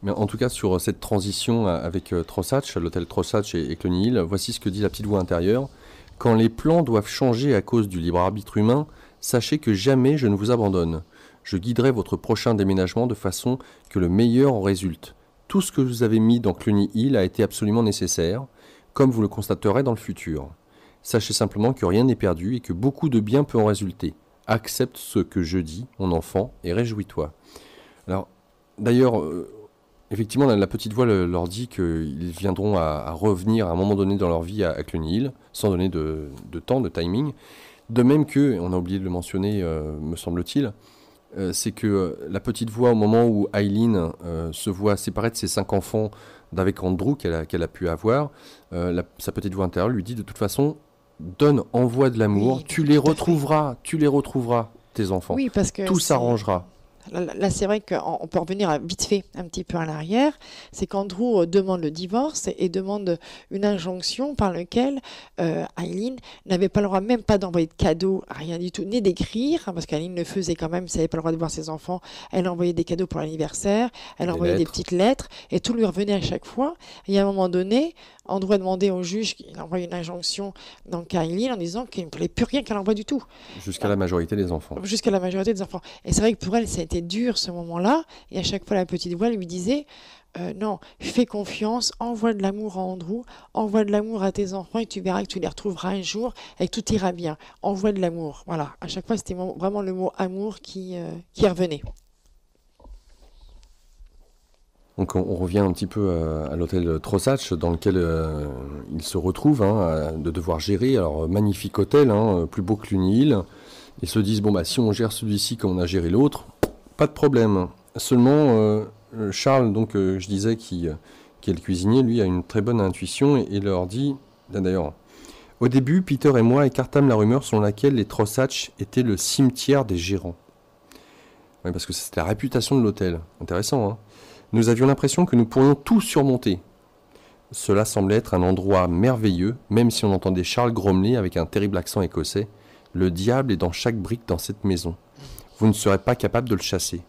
Mais en tout cas, sur cette transition avec Trossachs, l'hôtel Trossachs et Cluny Hill, voici ce que dit la petite voix intérieure. Quand les plans doivent changer à cause du libre arbitre humain, sachez que jamais je ne vous abandonne. Je guiderai votre prochain déménagement de façon que le meilleur en résulte. Tout ce que vous avez mis dans Cluny Hill a été absolument nécessaire, comme vous le constaterez dans le futur. Sachez simplement que rien n'est perdu et que beaucoup de bien peut en résulter. Accepte ce que je dis, mon enfant, et réjouis-toi. Alors, d'ailleurs, effectivement, la petite voix leur dit qu'ils viendront à revenir à un moment donné dans leur vie à Cluny Hill, sans donner de temps, de timing. De même que, on a oublié de le mentionner, me semble-t-il, c'est que la petite voix, au moment où Eileen se voit séparée de ses 5 enfants d'avec Andrew qu'elle a pu avoir, sa petite voix intérieure lui dit de toute façon, donne, envoie de l'amour, Oui, tu tout à fait. les retrouveras, tes enfants. Oui, parce que Tout c'est s'arrangera. là, c'est vrai qu'on peut revenir vite fait un petit peu à l'arrière. C'est qu'Andrew demande le divorce et demande une injonction par laquelle Eileen n'avait pas le droit même pas d'envoyer de cadeaux, rien du tout, ni d'écrire, hein, parce qu'Eileen le faisait quand même, si elle n'avait pas le droit de voir ses enfants. Elle envoyait des cadeaux pour l'anniversaire, elle Des envoyait des lettres. petites lettres, et tout lui revenait à chaque fois. Et à un moment donné, Andrew a demandé au juge qu'il envoie une injonction donc à Eileen en disant qu'il ne voulait plus rien qu'elle envoie du tout Jusqu'à la majorité des enfants. jusqu'à la majorité des enfants. Et c'est vrai que pour elle, ça a été dur ce moment-là. Et à chaque fois, la petite voix lui disait non, fais confiance, envoie de l'amour à Andrew, envoie de l'amour à tes enfants et tu verras que tu les retrouveras un jour et que tout ira bien. Envoie de l'amour. Voilà. À chaque fois, c'était vraiment le mot amour qui revenait. Donc on revient un petit peu à l'hôtel Trossachs dans lequel il se retrouve, de devoir gérer. Alors magnifique hôtel, plus beau que Cluny Hill. Ils se disent bon bah si on gère celui-ci comme on a géré l'autre, pas de problème. Seulement Charles, donc je disais qui est le cuisinier, lui a une très bonne intuition et leur dit là, d'ailleurs. Au début, Peter et moi écartâmes la rumeur selon laquelle les Trossachs étaient le cimetière des gérants. Oui, parce que c'était la réputation de l'hôtel. Intéressant, hein. Nous avions l'impression que nous pourrions tout surmonter. Cela semblait être un endroit merveilleux, même si on entendait Charles grommeler avec un terrible accent écossais. Le diable est dans chaque brique dans cette maison. Vous ne serez pas capable de le chasser.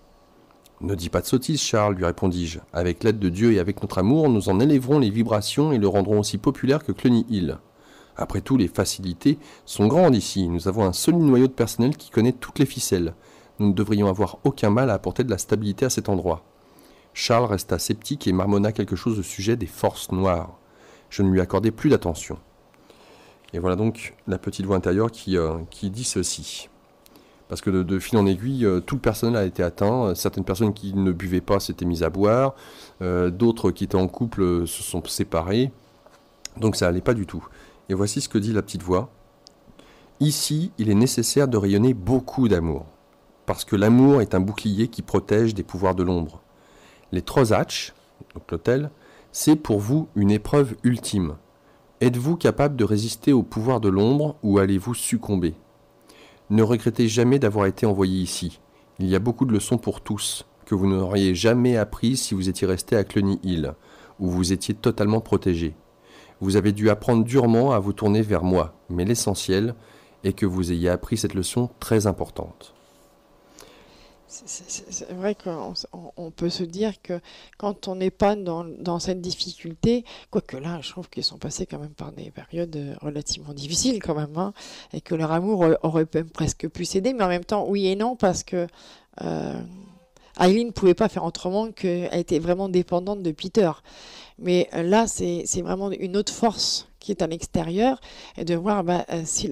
Ne dis pas de sottises, Charles, lui répondis-je. Avec l'aide de Dieu et avec notre amour, nous en élèverons les vibrations et le rendrons aussi populaire que Cluny Hill. Après tout, les facilités sont grandes ici. Nous avons un solide noyau de personnel qui connaît toutes les ficelles. Nous ne devrions avoir aucun mal à apporter de la stabilité à cet endroit. Charles resta sceptique et marmonna quelque chose au sujet des forces noires. Je ne lui accordai plus d'attention. Et voilà donc la petite voix intérieure qui dit ceci. Parce que de fil en aiguille, tout le personnel a été atteint. Certaines personnes qui ne buvaient pas s'étaient mises à boire. D'autres qui étaient en couple se sont séparés. Donc ça n'allait pas du tout. Et voici ce que dit la petite voix. Ici, il est nécessaire de rayonner beaucoup d'amour. Parce que l'amour est un bouclier qui protège des pouvoirs de l'ombre. Les Trossachs, donc l'hôtel, c'est pour vous une épreuve ultime. Êtes-vous capable de résister au pouvoir de l'ombre ou allez-vous succomber ? Ne regrettez jamais d'avoir été envoyé ici. Il y a beaucoup de leçons pour tous, que vous n'auriez jamais apprises si vous étiez resté à Cluny Hill, où vous étiez totalement protégé. Vous avez dû apprendre durement à vous tourner vers moi, mais l'essentiel est que vous ayez appris cette leçon très importante. C'est vrai qu'on peut se dire que quand on n'est pas dans cette difficulté, quoique là, je trouve qu'ils sont passés quand même par des périodes relativement difficiles quand même, hein, et que leur amour aurait même presque pu céder, mais en même temps, oui et non, parce que euh, Eileen ne pouvait pas faire autrement qu'elle était vraiment dépendante de Peter. Mais là, c'est vraiment une autre force qui est à l'extérieur, et de voir bah, si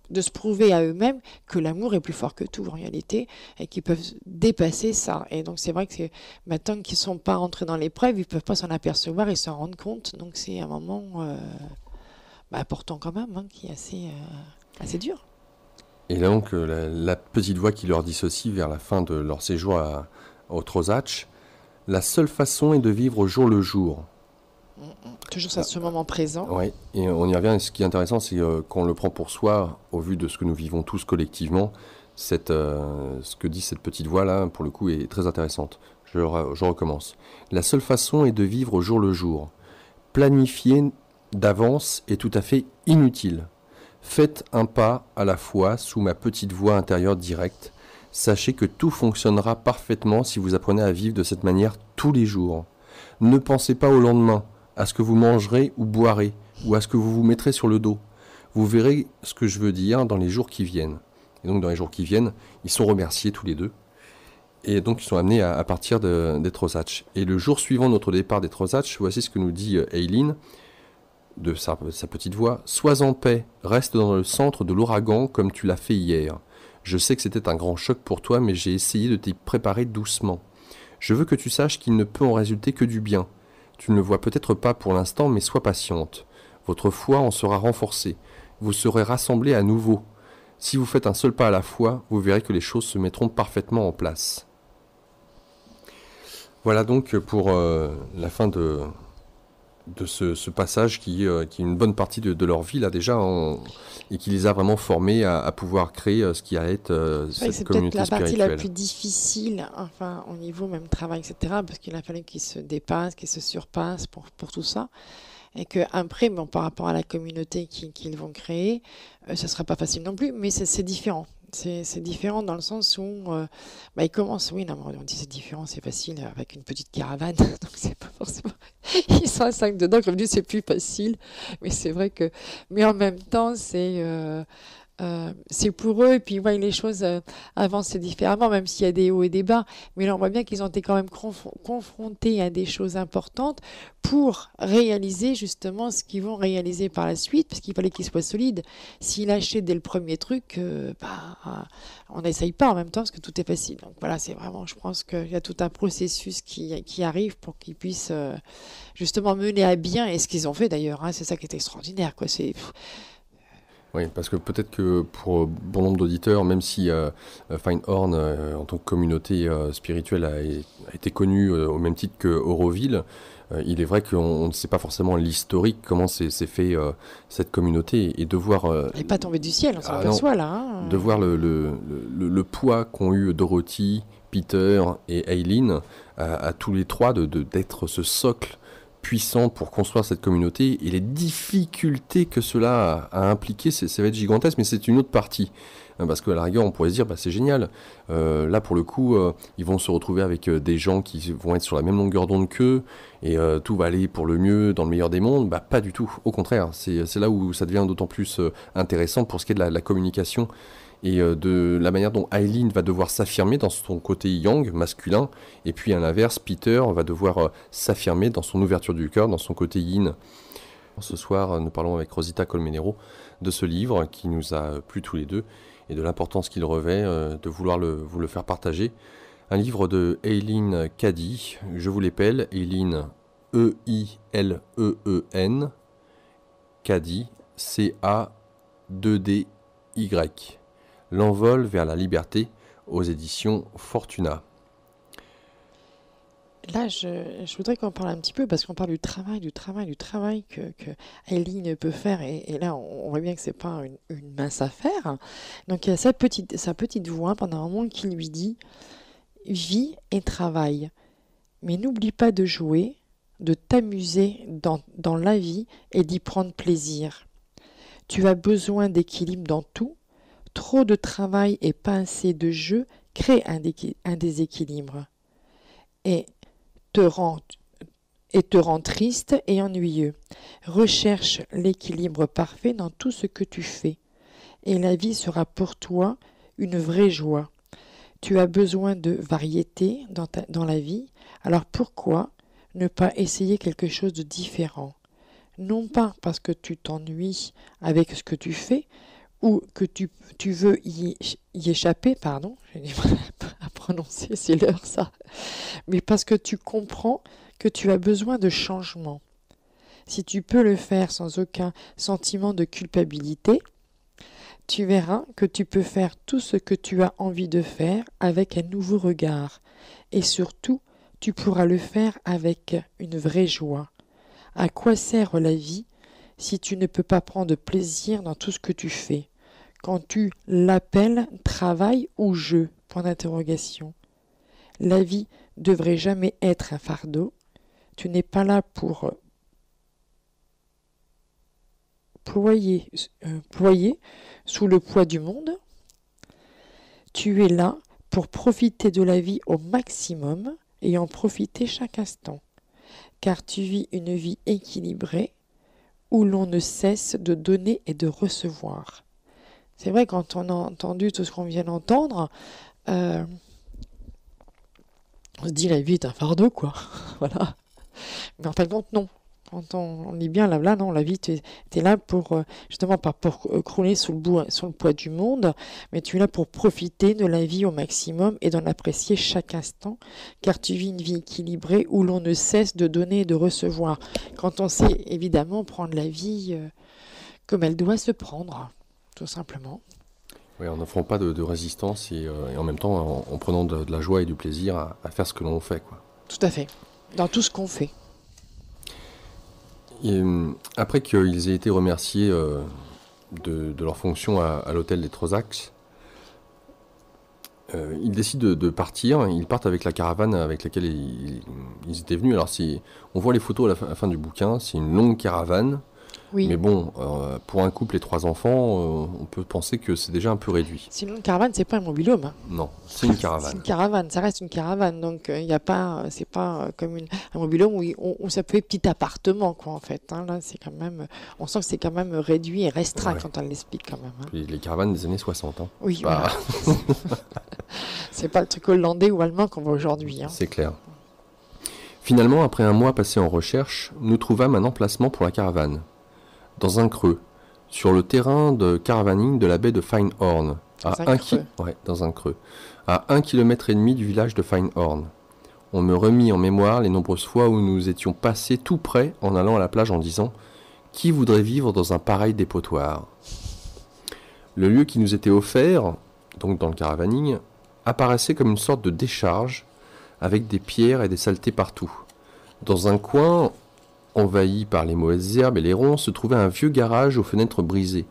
de se prouver à eux-mêmes que l'amour est plus fort que tout en réalité et qu'ils peuvent dépasser ça. Et donc c'est vrai que maintenant qu'ils ne sont pas rentrés dans l'épreuve, ils ne peuvent pas s'en apercevoir et s'en rendre compte. Donc c'est un moment important quand même, hein, qui est assez dur. Et là donc la petite voix qui leur dit ceci vers la fin de leur séjour au Trossachs. La seule façon est de vivre au jour le jour. Toujours ça, ce moment présent. Oui, et on y revient. Et ce qui est intéressant, c'est qu'on le prend pour soi, au vu de ce que nous vivons tous collectivement, ce que dit cette petite voix-là, pour le coup, est très intéressante. Je recommence. La seule façon est de vivre au jour le jour. Planifier d'avance est tout à fait inutile. Faites un pas à la fois sous ma petite voix intérieure directe. Sachez que tout fonctionnera parfaitement si vous apprenez à vivre de cette manière tous les jours. Ne pensez pas au lendemain, à ce que vous mangerez ou boirez, ou à ce que vous vous mettrez sur le dos. Vous verrez ce que je veux dire dans les jours qui viennent. Et donc dans les jours qui viennent, ils sont remerciés tous les deux. Et donc ils sont amenés à partir des Trossachs. Et le jour suivant notre départ des Trossachs, voici ce que nous dit Eileen de sa petite voix. « Sois en paix, reste dans le centre de l'ouragan comme tu l'as fait hier. Je sais que c'était un grand choc pour toi, mais j'ai essayé de t'y préparer doucement. Je veux que tu saches qu'il ne peut en résulter que du bien. Tu ne le vois peut-être pas pour l'instant, mais sois patiente. Votre foi en sera renforcée. Vous serez rassemblés à nouveau. Si vous faites un seul pas à la fois, vous verrez que les choses se mettront parfaitement en place. » Voilà donc pour la fin de ce passage qui est une bonne partie de leur vie là déjà, et qui les a vraiment formés à pouvoir créer ce qui a être cette communauté spirituelle. C'est peut-être la partie la plus difficile, enfin au niveau même travail, etc. Parce qu'il a fallu qu'ils se dépassent, qu'ils se surpassent pour tout ça. Et qu'après, bon, par rapport à la communauté qu'ils vont créer, ce ne sera pas facile non plus, mais c'est différent. C'est différent dans le sens où ils commencent, oui, non, on dit c'est différent, c'est facile avec une petite caravane, donc c'est pas forcément. Ils sont à 5 dedans, comme dit, c'est plus facile, mais c'est vrai que. Mais en même temps, c'est pour eux, et puis les choses avancent différemment, même s'il y a des hauts et des bas. Mais là, on voit bien qu'ils ont été quand même confrontés à des choses importantes pour réaliser justement ce qu'ils vont réaliser par la suite, parce qu'il fallait qu'ils soient solides. S'ils lâchaient dès le premier truc, on n'essaye pas en même temps, parce que tout est facile. Donc voilà, c'est vraiment, je pense qu'il y a tout un processus qui arrive pour qu'ils puissent justement mener à bien, et ce qu'ils ont fait d'ailleurs, c'est ça qui est extraordinaire, quoi. Oui, parce que peut-être que pour bon nombre d'auditeurs, même si Findhorn, en tant que communauté spirituelle, a été connue au même titre que Auroville, il est vrai qu'on ne sait pas forcément l'historique, comment s'est fait cette communauté, et de voir... Elle n'est pas tombée du ciel, on s'en aperçoit là. De voir le poids qu'ont eu Dorothy, Peter et Eileen, à tous les trois, d'être ce socle puissant pour construire cette communauté, et les difficultés que cela a impliqué, ça va être gigantesque, mais c'est une autre partie. Parce qu'à la rigueur, on pourrait se dire, c'est génial. Là, pour le coup, ils vont se retrouver avec des gens qui vont être sur la même longueur d'onde qu'eux, et tout va aller pour le mieux, dans le meilleur des mondes. Pas du tout. Au contraire, c'est là où ça devient d'autant plus intéressant pour ce qui est de la communication, et de la manière dont Eileen va devoir s'affirmer dans son côté yang, masculin, et puis à l'inverse, Peter va devoir s'affirmer dans son ouverture du cœur, dans son côté yin. Ce soir, nous parlons avec Rosita Colmenero de ce livre qui nous a plu tous les deux, et de l'importance qu'il revêt de vouloir vous le faire partager. Un livre de Eileen Cady, je vous l'appelle, Eileen E-I-L-E-E-N, Cady, C-A-2-D-Y. L'envol vers la liberté, aux éditions Fortuna. Là, je voudrais qu'on parle un petit peu, parce qu'on parle du travail que Eileen peut faire, et là, on voit bien que c'est pas une mince affaire. Donc, il y a sa petite voix pendant un moment qui lui dit « Vis et travaille, mais n'oublie pas de jouer, de t'amuser dans la vie et d'y prendre plaisir. Tu as besoin d'équilibre dans tout. Trop de travail et pas assez de jeu créent un déséquilibre et te rend triste et ennuyeux. Recherche l'équilibre parfait dans tout ce que tu fais, et la vie sera pour toi une vraie joie. Tu as besoin de variété dans la vie, alors pourquoi ne pas essayer quelque chose de différent? Non pas parce que tu t'ennuies avec ce que tu fais, ou que tu veux y échapper, pardon, j'ai du mal à prononcer, c'est l'heure ça, mais parce que tu comprends que tu as besoin de changement. Si tu peux le faire sans aucun sentiment de culpabilité, tu verras que tu peux faire tout ce que tu as envie de faire avec un nouveau regard, et surtout, tu pourras le faire avec une vraie joie. À quoi sert la vie si tu ne peux pas prendre plaisir dans tout ce que tu fais? Quand tu l'appelles travail ou jeu? Point d'interrogation. La vie devrait jamais être un fardeau. Tu n'es pas là pour ployer sous le poids du monde. Tu es là pour profiter de la vie au maximum et en profiter chaque instant, car tu vis une vie équilibrée où l'on ne cesse de donner et de recevoir. C'est vrai, quand on a entendu tout ce qu'on vient d'entendre, on se dit la vie est un fardeau, quoi. Voilà. Mais en fin de compte, non. Quand on est bien là, non, la vie, tu es là pour, justement, pas pour crouler sous le poids du monde, mais tu es là pour profiter de la vie au maximum et d'en apprécier chaque instant, car tu vis une vie équilibrée où l'on ne cesse de donner et de recevoir. Quand on sait, évidemment, prendre la vie comme elle doit se prendre, tout simplement. Oui, en n'offrant pas de résistance et en même temps en prenant de la joie et du plaisir à faire ce que l'on fait, quoi. Tout à fait. Dans tout ce qu'on fait. Et, après qu'ils aient été remerciés de leur fonction à l'hôtel des Trosacs, ils décident de partir. Ils partent avec la caravane avec laquelle ils étaient venus. Alors on voit les photos à la fin du bouquin, c'est une longue caravane. Oui. Mais bon, pour un couple et 3 enfants, on peut penser que c'est déjà un peu réduit. Sinon, une caravane, c'est pas un mobil-home. Hein. Non, c'est une caravane. C'est une caravane, ça reste une caravane. Donc, il y a pas, c'est pas comme un mobil-home où ça peut être petit appartement, quoi, en fait. Hein. Là, c'est quand même, on sent que c'est quand même réduit et restreint quand on l'explique, quand même. Hein. Les caravanes des années 60. Hein. Oui, voilà. C'est pas le truc hollandais ou allemand qu'on voit aujourd'hui. Hein. C'est clair. Finalement, après un mois passé en recherche, nous trouvâmes un emplacement pour la caravane. Dans un creux, sur le terrain de caravaning de la baie de Feinhorn, dans un creux, à 1,5 km du village de Feinhorn. On me remit en mémoire les nombreuses fois où nous étions passés tout près en allant à la plage en disant « Qui voudrait vivre dans un pareil dépotoir ?» Le lieu qui nous était offert, donc dans le caravaning, apparaissait comme une sorte de décharge, avec des pierres et des saletés partout. Dans un coin, envahi par les mauvaises herbes et les ronces, se trouvait un vieux garage aux fenêtres brisées.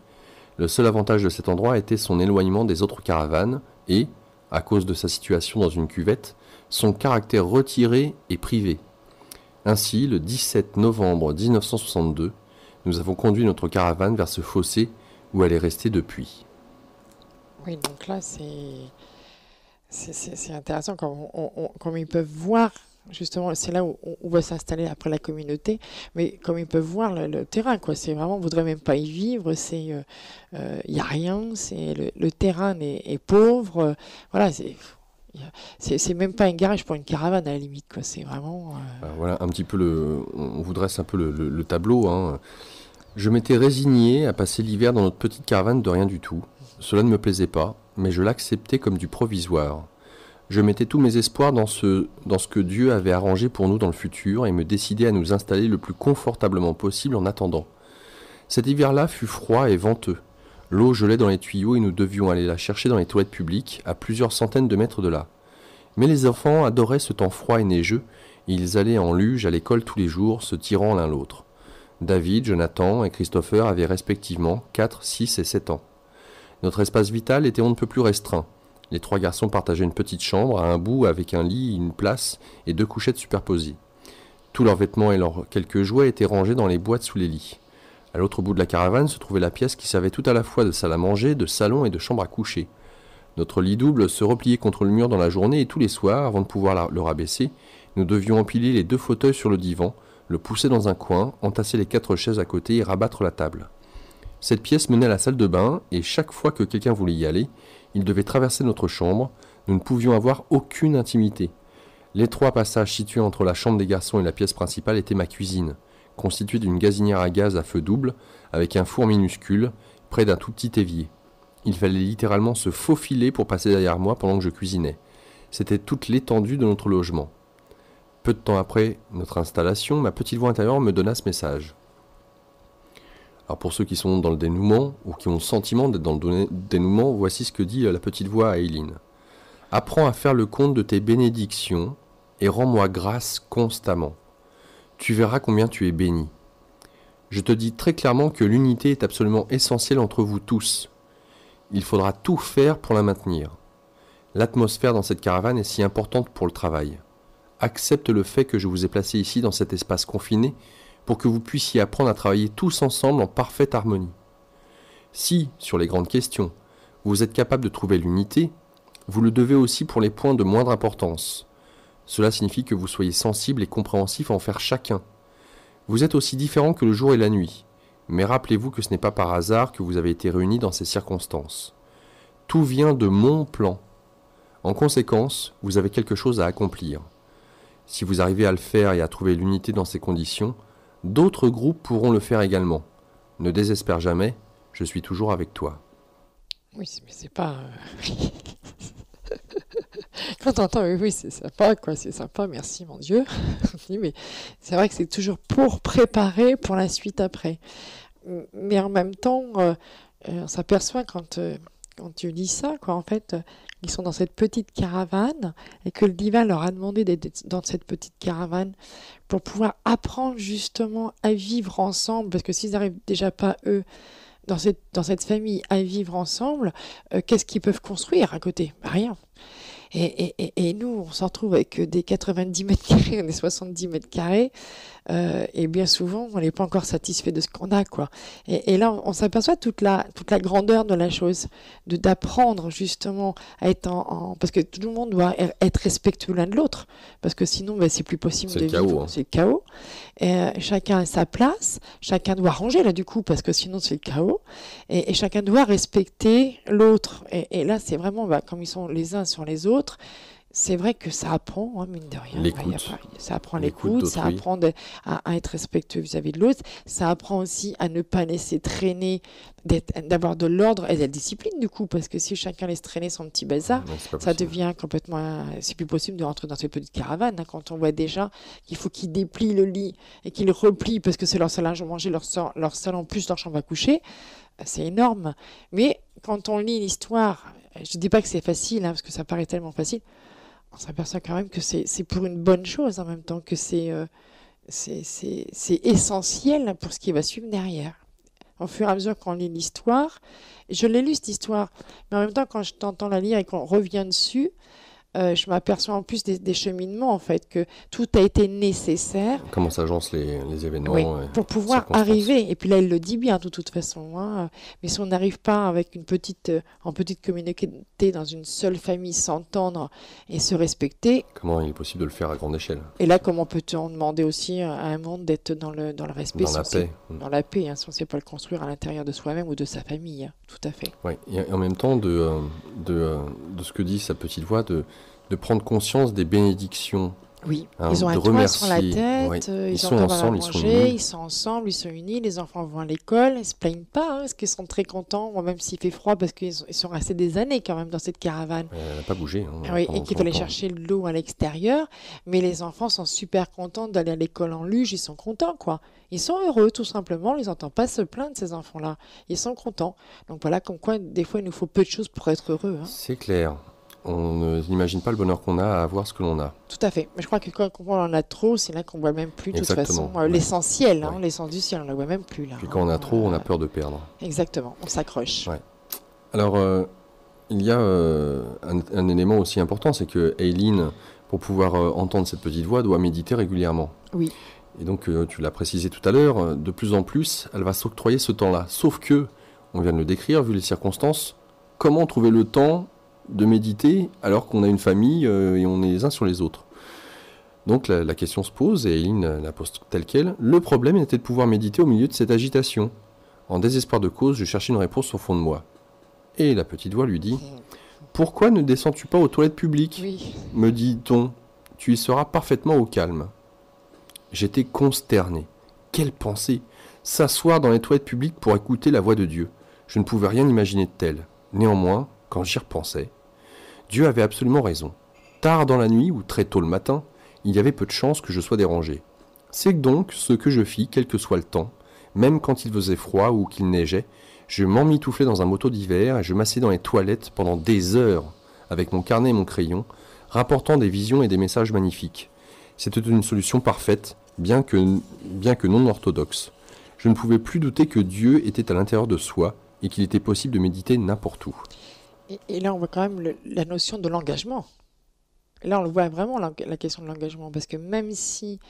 Le seul avantage de cet endroit était son éloignement des autres caravanes et, à cause de sa situation dans une cuvette, son caractère retiré et privé. Ainsi, le 17 novembre 1962, nous avons conduit notre caravane vers ce fossé où elle est restée depuis. Oui, donc là, c'est intéressant comme ils peuvent voir. Justement, c'est là où on va s'installer après la communauté, mais comme ils peuvent voir le terrain, quoi, c'est vraiment, on voudrait même pas y vivre, c'est, y a rien, c'est le terrain est pauvre, voilà, c'est même pas un garage pour une caravane à la limite, quoi, c'est vraiment. Voilà un petit peu on vous dresse un peu le tableau. Hein. Je m'étais résigné à passer l'hiver dans notre petite caravane de rien du tout. Cela ne me plaisait pas, mais je l'acceptais comme du provisoire. Je mettais tous mes espoirs dans ce que Dieu avait arrangé pour nous dans le futur et me décidais à nous installer le plus confortablement possible en attendant. Cet hiver-là fut froid et venteux. L'eau gelait dans les tuyaux et nous devions aller la chercher dans les toilettes publiques, à plusieurs centaines de mètres de là. Mais les enfants adoraient ce temps froid et neigeux, et ils allaient en luge à l'école tous les jours, se tirant l'un l'autre. David, Jonathan et Christopher avaient respectivement 4, 6 et 7 ans. Notre espace vital était on ne peut plus restreint. Les 3 garçons partageaient une petite chambre à un bout avec un lit, une place et 2 couchettes superposées. Tous leurs vêtements et leurs quelques jouets étaient rangés dans les boîtes sous les lits. À l'autre bout de la caravane se trouvait la pièce qui servait tout à la fois de salle à manger, de salon et de chambre à coucher. Notre lit double se repliait contre le mur dans la journée et tous les soirs, avant de pouvoir le rabaisser, nous devions empiler les 2 fauteuils sur le divan, le pousser dans un coin, entasser les 4 chaises à côté et rabattre la table. Cette pièce menait à la salle de bain et chaque fois que quelqu'un voulait y aller, il devait traverser notre chambre. Nous ne pouvions avoir aucune intimité. L'étroit passage situé entre la chambre des garçons et la pièce principale était ma cuisine, constituée d'une gazinière à gaz à feu double, avec un four minuscule, près d'un tout petit évier. Il fallait littéralement se faufiler pour passer derrière moi pendant que je cuisinais. C'était toute l'étendue de notre logement. Peu de temps après notre installation, ma petite voix intérieure me donna ce message. Alors pour ceux qui sont dans le dénouement, ou qui ont le sentiment d'être dans le dénouement, voici ce que dit la petite voix à Eileen. « Apprends à faire le compte de tes bénédictions et rends-moi grâce constamment. Tu verras combien tu es béni. Je te dis très clairement que l'unité est absolument essentielle entre vous tous. Il faudra tout faire pour la maintenir. L'atmosphère dans cette caravane est si importante pour le travail. Accepte le fait que je vous ai placé ici dans cet espace confiné pour que vous puissiez apprendre à travailler tous ensemble en parfaite harmonie. Si, sur les grandes questions, vous êtes capable de trouver l'unité, Vous le devez aussi pour les points de moindre importance. Cela signifie que vous soyez sensible et compréhensif envers chacun. Vous êtes aussi différent que le jour et la nuit, mais rappelez-vous que ce n'est pas par hasard que vous avez été réunis dans ces circonstances. Tout vient de mon plan. En conséquence, vous avez quelque chose à accomplir. Si vous arrivez à le faire et à trouver l'unité dans ces conditions, d'autres groupes pourront le faire également. Ne désespère jamais, je suis toujours avec toi. Oui, mais c'est pas... Quand on entend, oui, c'est sympa, quoi, c'est sympa, merci mon Dieu. Mais c'est vrai que c'est toujours pour préparer pour la suite après. Mais en même temps, on s'aperçoit quand tu lis ça, quoi, en fait, ils sont dans cette petite caravane et que le divin leur a demandé d'être dans cette petite caravane pour pouvoir apprendre justement à vivre ensemble, parce que s'ils n'arrivent déjà pas, eux, dans cette famille, à vivre ensemble, qu'est-ce qu'ils peuvent construire à côté? Rien. Et nous, on se retrouve avec des 90 mètres carrés, des 70 mètres carrés, et bien souvent, on n'est pas encore satisfait de ce qu'on a, quoi. Et là, on s'aperçoit toute la grandeur de la chose, d'apprendre justement à être parce que tout le monde doit être respectueux l'un de l'autre, parce que sinon, ben, c'est plus possible de vivre. C'est le chaos. Chacun a sa place, chacun doit ranger là du coup, parce que sinon c'est le chaos, et chacun doit respecter l'autre. Et là, c'est vraiment, bah, comme ils sont les uns sur les autres, c'est vrai que ça apprend, hein, mine de rien. L'écoute. Ça apprend l'écoute, ça apprend à être respectueux vis-à-vis de l'autre, ça apprend aussi à ne pas laisser traîner, d'avoir de l'ordre et de la discipline du coup, parce que si chacun laisse traîner son petit bazar, ça devient complètement... C'est plus possible de rentrer dans cette petite caravane, hein, quand on voit déjà qu'il faut qu'ils déplient le lit et qu'ils le replient parce que c'est leur salle à manger, leur salle en plus, leur chambre à coucher, c'est énorme. Mais quand on lit l'histoire, je ne dis pas que c'est facile, hein, parce que ça paraît tellement facile, on s'aperçoit quand même que c'est pour une bonne chose en même temps, que c'est essentiel pour ce qui va suivre derrière. Au fur et à mesure qu'on lit l'histoire, je l'ai lu cette histoire, mais en même temps quand je t'entends la lire et qu'on revient dessus, je m'aperçois en plus des cheminements, en fait, que tout a été nécessaire. Comment s'agencent les événements, oui, pour pouvoir arriver. Et puis là, il le dit bien, de toute façon. Hein. Mais si on n'arrive pas avec en petite communauté, dans une seule famille, s'entendre et se respecter... Comment il est possible de le faire à grande échelle? Et là, comment peut-on demander aussi à un monde d'être dans le respect, dans la paix. Dans la paix, hein, si on ne sait pas le construire à l'intérieur de soi-même ou de sa famille. Hein. Tout à fait. Oui, et en même temps, de ce que dit sa petite voix, de prendre conscience des bénédictions. Oui, hein, ils ont un toit sur la tête, ils sont ensemble, ils sont ensemble, ils sont unis, les enfants vont à l'école, ils ne se plaignent pas, hein, parce qu'ils sont très contents, même s'il fait froid, parce qu'ils sont restés des années quand même dans cette caravane. Elle n'a pas bougé. Hein, oui, et qu'il fallait chercher de l'eau à l'extérieur, mais les enfants sont super contents d'aller à l'école en luge, ils sont contents, quoi. Ils sont heureux, tout simplement, on ne les entend pas se plaindre, ces enfants-là. Ils sont contents. Donc voilà, comme quoi, des fois, il nous faut peu de choses pour être heureux. Hein. C'est clair. On n'imagine pas le bonheur qu'on a à avoir ce que l'on a. Tout à fait. Mais je crois que quand on en a trop, c'est là qu'on ne voit même plus, de toute façon, l'essentiel, hein, l'essence du ciel, on ne la voit même plus. Là, puis quand on a trop, on a peur de perdre. Exactement, on s'accroche. Ouais. Alors, il y a un élément aussi important, c'est que Aileen, pour pouvoir entendre cette petite voix, doit méditer régulièrement. Oui. Et donc, tu l'as précisé tout à l'heure, de plus en plus, elle va s'octroyer ce temps-là. Sauf que, on vient de le décrire, vu les circonstances, comment trouver le temps de méditer alors qu'on a une famille et on est les uns sur les autres? Donc la question se pose, et Aileen la pose telle qu'elle. Le problème était de pouvoir méditer au milieu de cette agitation. En désespoir de cause, je cherchais une réponse au fond de moi. Et la petite voix lui dit: pourquoi ne descends-tu pas aux toilettes publiques? Oui. Me dit-on, tu y seras parfaitement au calme. J'étais consterné. Quelle pensée! S'asseoir dans les toilettes publiques pour écouter la voix de Dieu. Je ne pouvais rien imaginer de tel. Néanmoins, quand j'y repensais, Dieu avait absolument raison. Tard dans la nuit ou très tôt le matin, il y avait peu de chances que je sois dérangé. C'est donc ce que je fis, quel que soit le temps, même quand il faisait froid ou qu'il neigeait, je m'emmitouflais dans un manteau d'hiver et je m'asseyais dans les toilettes pendant des heures avec mon carnet et mon crayon, rapportant des visions et des messages magnifiques. C'était une solution parfaite, bien que non orthodoxe. Je ne pouvais plus douter que Dieu était à l'intérieur de soi et qu'il était possible de méditer n'importe où. Et là, on voit quand même la notion de l'engagement. là, on le voit vraiment, la question de l'engagement, parce que même si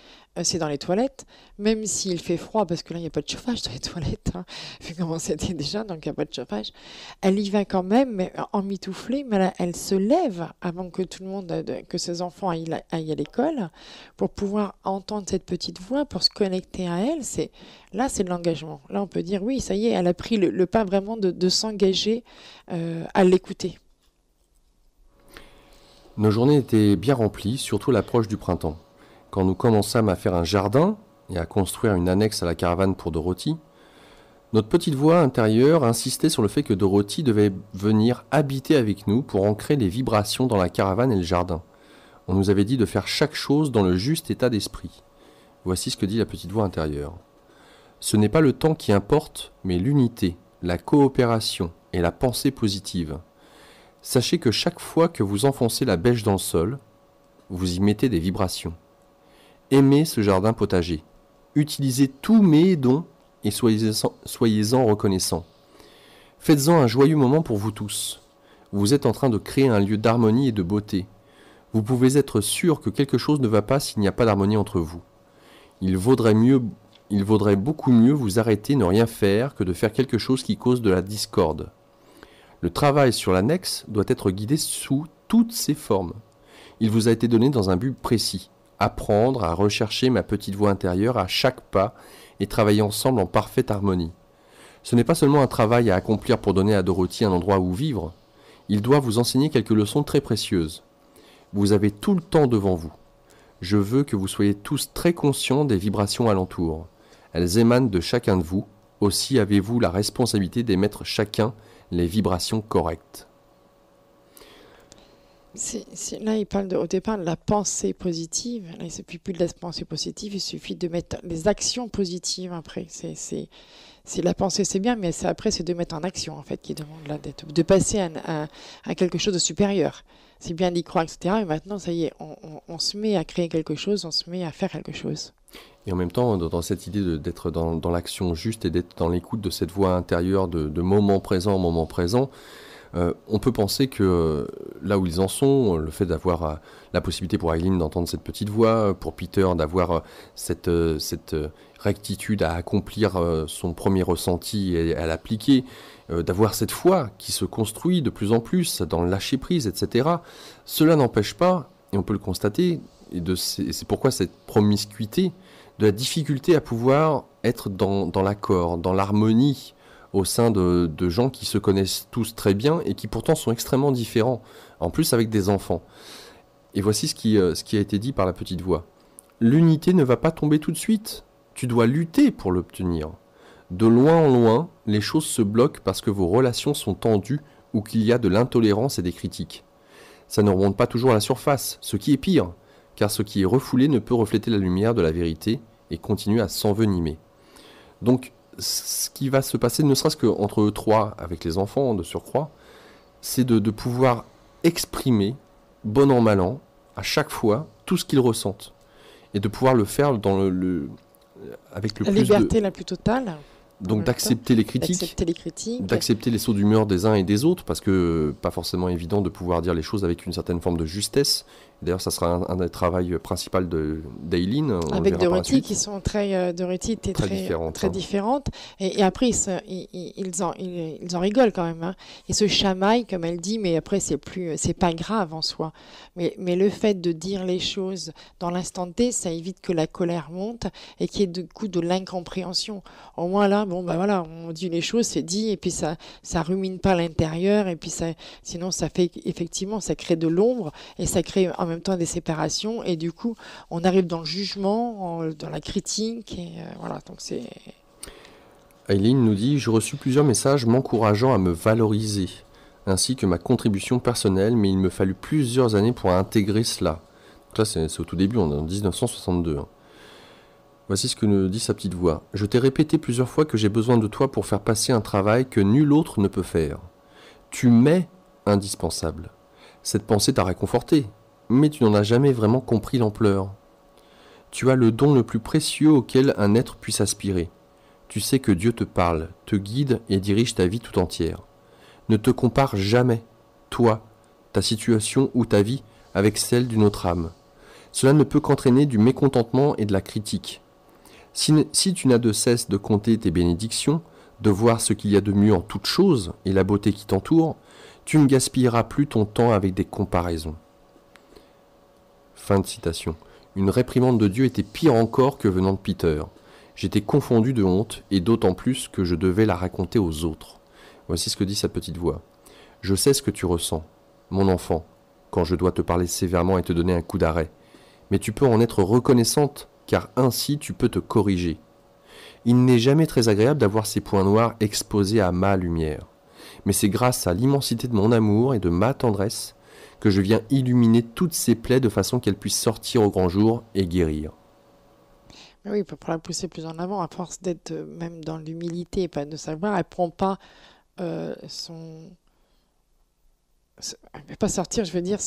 c'est dans les toilettes, même s'il fait froid, parce que là, il n'y a pas de chauffage dans les toilettes, hein, vu comment c'était déjà, donc il n'y a pas de chauffage, elle y va quand même, mais emmitouflée, mais elle se lève avant que tout le monde, que ses enfants aillent à l'école, pour pouvoir entendre cette petite voix, pour se connecter à elle. Là, c'est de l'engagement. Là, on peut dire, oui, ça y est, elle a pris le pas vraiment de s'engager à l'écouter. Nos journées étaient bien remplies, surtout à l'approche du printemps. Quand nous commençâmes à faire un jardin et à construire une annexe à la caravane pour Dorothy, notre petite voix intérieure insistait sur le fait que Dorothy devait venir habiter avec nous pour ancrer les vibrations dans la caravane et le jardin. On nous avait dit de faire chaque chose dans le juste état d'esprit. Voici ce que dit la petite voix intérieure. Ce n'est pas le temps qui importe, mais l'unité, la coopération et la pensée positive. Sachez que chaque fois que vous enfoncez la bêche dans le sol, vous y mettez des vibrations. Aimez ce jardin potager. Utilisez tous mes dons et soyez-en reconnaissants. Faites-en un joyeux moment pour vous tous. Vous êtes en train de créer un lieu d'harmonie et de beauté. Vous pouvez être sûr que quelque chose ne va pas s'il n'y a pas d'harmonie entre vous. Il vaudrait beaucoup mieux vous arrêter, ne rien faire, que de faire quelque chose qui cause de la discorde. Le travail sur l'annexe doit être guidé sous toutes ses formes. Il vous a été donné dans un but précis. Apprendre à rechercher ma petite voix intérieure à chaque pas et travailler ensemble en parfaite harmonie. Ce n'est pas seulement un travail à accomplir pour donner à Dorothy un endroit où vivre. Il doit vous enseigner quelques leçons très précieuses. Vous avez tout le temps devant vous. Je veux que vous soyez tous très conscients des vibrations alentour. Elles émanent de chacun de vous. Aussi avez-vous la responsabilité d'émettre chacun les vibrations correctes. Là, il parle au départ de la pensée positive. Là, il ne suffit plus de la pensée positive, il suffit de mettre les actions positives après. C'est la pensée, c'est bien, mais après, c'est de mettre en action, en fait, qui demande là, de passer à quelque chose de supérieur. C'est bien d'y croire, etc. Mais maintenant, ça y est, on se met à créer quelque chose, on se met à faire quelque chose. Et en même temps, dans cette idée d'être dans l'action juste et d'être dans l'écoute de cette voix intérieure de moment présent en moment présent, on peut penser que là où ils en sont, le fait d'avoir la possibilité pour Aileen d'entendre cette petite voix, pour Peter d'avoir cette rectitude à accomplir son premier ressenti et à l'appliquer, d'avoir cette foi qui se construit de plus en plus dans le lâcher-prise, etc. Cela n'empêche pas, et on peut le constater, et c'est pourquoi cette promiscuité, de la difficulté à pouvoir être dans l'accord, dans l'harmonie, au sein de gens qui se connaissent tous très bien et qui pourtant sont extrêmement différents, en plus avec des enfants. Et voici ce qui a été dit par la petite voix. L'unité ne va pas tomber tout de suite, tu dois lutter pour l'obtenir. De loin en loin, les choses se bloquent parce que vos relations sont tendues ou qu'il y a de l'intolérance et des critiques. Ça ne remonte pas toujours à la surface, ce qui est pire, car ce qui est refoulé ne peut refléter la lumière de la vérité et continuer à s'envenimer. Donc, ce qui va se passer, ne serait-ce qu'entre eux trois, avec les enfants de surcroît, c'est de pouvoir exprimer, bon an, mal an, à chaque fois, tout ce qu'ils ressentent. Et de pouvoir le faire avec le plus de... La liberté la plus totale. Donc d'accepter les critiques, d'accepter les sauts d'humeur des uns et des autres, parce que pas forcément évident de pouvoir dire les choses avec une certaine forme de justesse. D'ailleurs, ça sera un des travaux principaux d'Aileen. Avec Dorothy, qui sont Dorothy était très différentes. Et après, ils en rigolent quand même. Hein. Ils se chamaillent, comme elle dit, mais après, c'est pas grave en soi. Mais le fait de dire les choses dans l'instant T, ça évite que la colère monte et qu'il y ait du coup de l'incompréhension. Au moins là, bon, bah voilà, on dit les choses, c'est dit, et puis ça rumine pas à l'intérieur, et puis sinon ça fait effectivement, ça crée de l'ombre, et ça crée en même temps des séparations, et du coup, on arrive dans le jugement, dans la critique, et voilà, donc c'est... Aileen nous dit « J'ai reçu plusieurs messages m'encourageant à me valoriser, ainsi que ma contribution personnelle, mais il me fallut plusieurs années pour intégrer cela. » Donc là, c'est au tout début, on est en 1962. Hein. Voici ce que nous dit sa petite voix. « Je t'ai répété plusieurs fois que j'ai besoin de toi pour faire passer un travail que nul autre ne peut faire. Tu m'es indispensable. Cette pensée t'a réconforté, mais tu n'en as jamais vraiment compris l'ampleur. Tu as le don le plus précieux auquel un être puisse aspirer. Tu sais que Dieu te parle, te guide et dirige ta vie tout entière. Ne te compare jamais. Toi, ta situation ou ta vie avec celle d'une autre âme. Cela ne peut qu'entraîner du mécontentement et de la critique. Si tu n'as de cesse de compter tes bénédictions, de voir ce qu'il y a de mieux en toute chose et la beauté qui t'entoure, tu ne gaspilleras plus ton temps avec des comparaisons. Fin de citation. Une réprimande de Dieu était pire encore que venant de Peter. J'étais confondu de honte, et d'autant plus que je devais la raconter aux autres. Voici ce que dit sa petite voix. Je sais ce que tu ressens, mon enfant, quand je dois te parler sévèrement et te donner un coup d'arrêt. Mais tu peux en être reconnaissante, car ainsi tu peux te corriger. Il n'est jamais très agréable d'avoir ces points noirs exposés à ma lumière. Mais c'est grâce à l'immensité de mon amour et de ma tendresse que je viens illuminer toutes ces plaies de façon qu'elles puissent sortir au grand jour et guérir. Oui, pour la pousser plus en avant, à force d'être même dans l'humilité et pas de savoir, elle prend pas son... Elle ne peut pas sortir, je veux dire,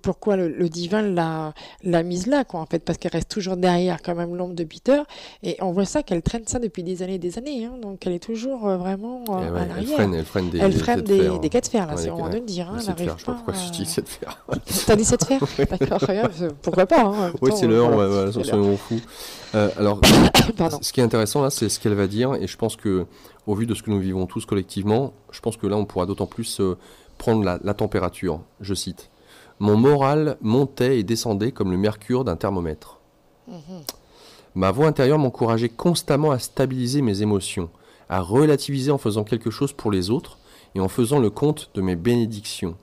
pourquoi le divin l'a mise là, quoi, en fait, parce qu'elle reste toujours derrière quand même l'ombre de Peter, et on voit ça qu'elle traîne ça depuis des années, hein, donc elle est toujours vraiment à l'arrière. Elle freine des cas de fer, là, c'est au moment de le dire. Hein, je sais pas pourquoi je dis cette fer. T'as dit cette fer? D'accord, regarde, pourquoi pas. Hein, oui, c'est l'heure, voilà, soyons fous. Alors, Pardon. Ce qui est intéressant là, c'est ce qu'elle va dire, et je pense que, au vu de ce que nous vivons tous collectivement, je pense que là, on pourra d'autant plus prendre la température. Je cite. Mon moral montait et descendait comme le mercure d'un thermomètre. Ma voix intérieure m'encourageait constamment à stabiliser mes émotions, à relativiser en faisant quelque chose pour les autres et en faisant le compte de mes bénédictions.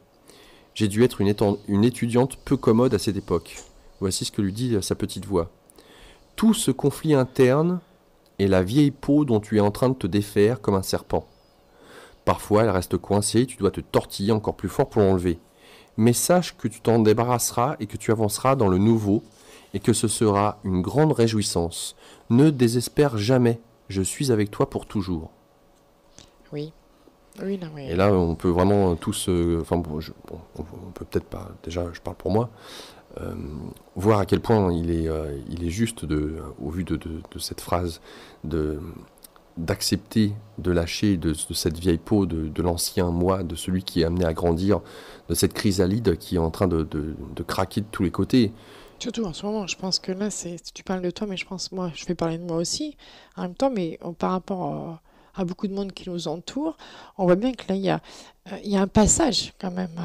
J'ai dû être une étudiante peu commode à cette époque. Voici ce que lui dit sa petite voix. Tout ce conflit interne est la vieille peau dont tu es en train de te défaire comme un serpent. Parfois, elle reste coincée et tu dois te tortiller encore plus fort pour l'enlever. Mais sache que tu t'en débarrasseras et que tu avanceras dans le nouveau et que ce sera une grande réjouissance. Ne désespère jamais, je suis avec toi pour toujours. Oui. Oui, non, oui. Et là, on peut vraiment tous... on peut peut-être pas... Déjà, je parle pour moi. Voir à quel point il est juste, au vu de cette phrase, d'accepter, de lâcher de cette vieille peau, de l'ancien moi, de celui qui est amené à grandir, de cette chrysalide qui est en train de craquer de tous les côtés. Surtout en ce moment, je pense que là, tu parles de toi, mais je pense, moi, je vais parler de moi aussi, en même temps, mais par rapport à beaucoup de monde qui nous entoure, on voit bien que là, il y a un passage quand même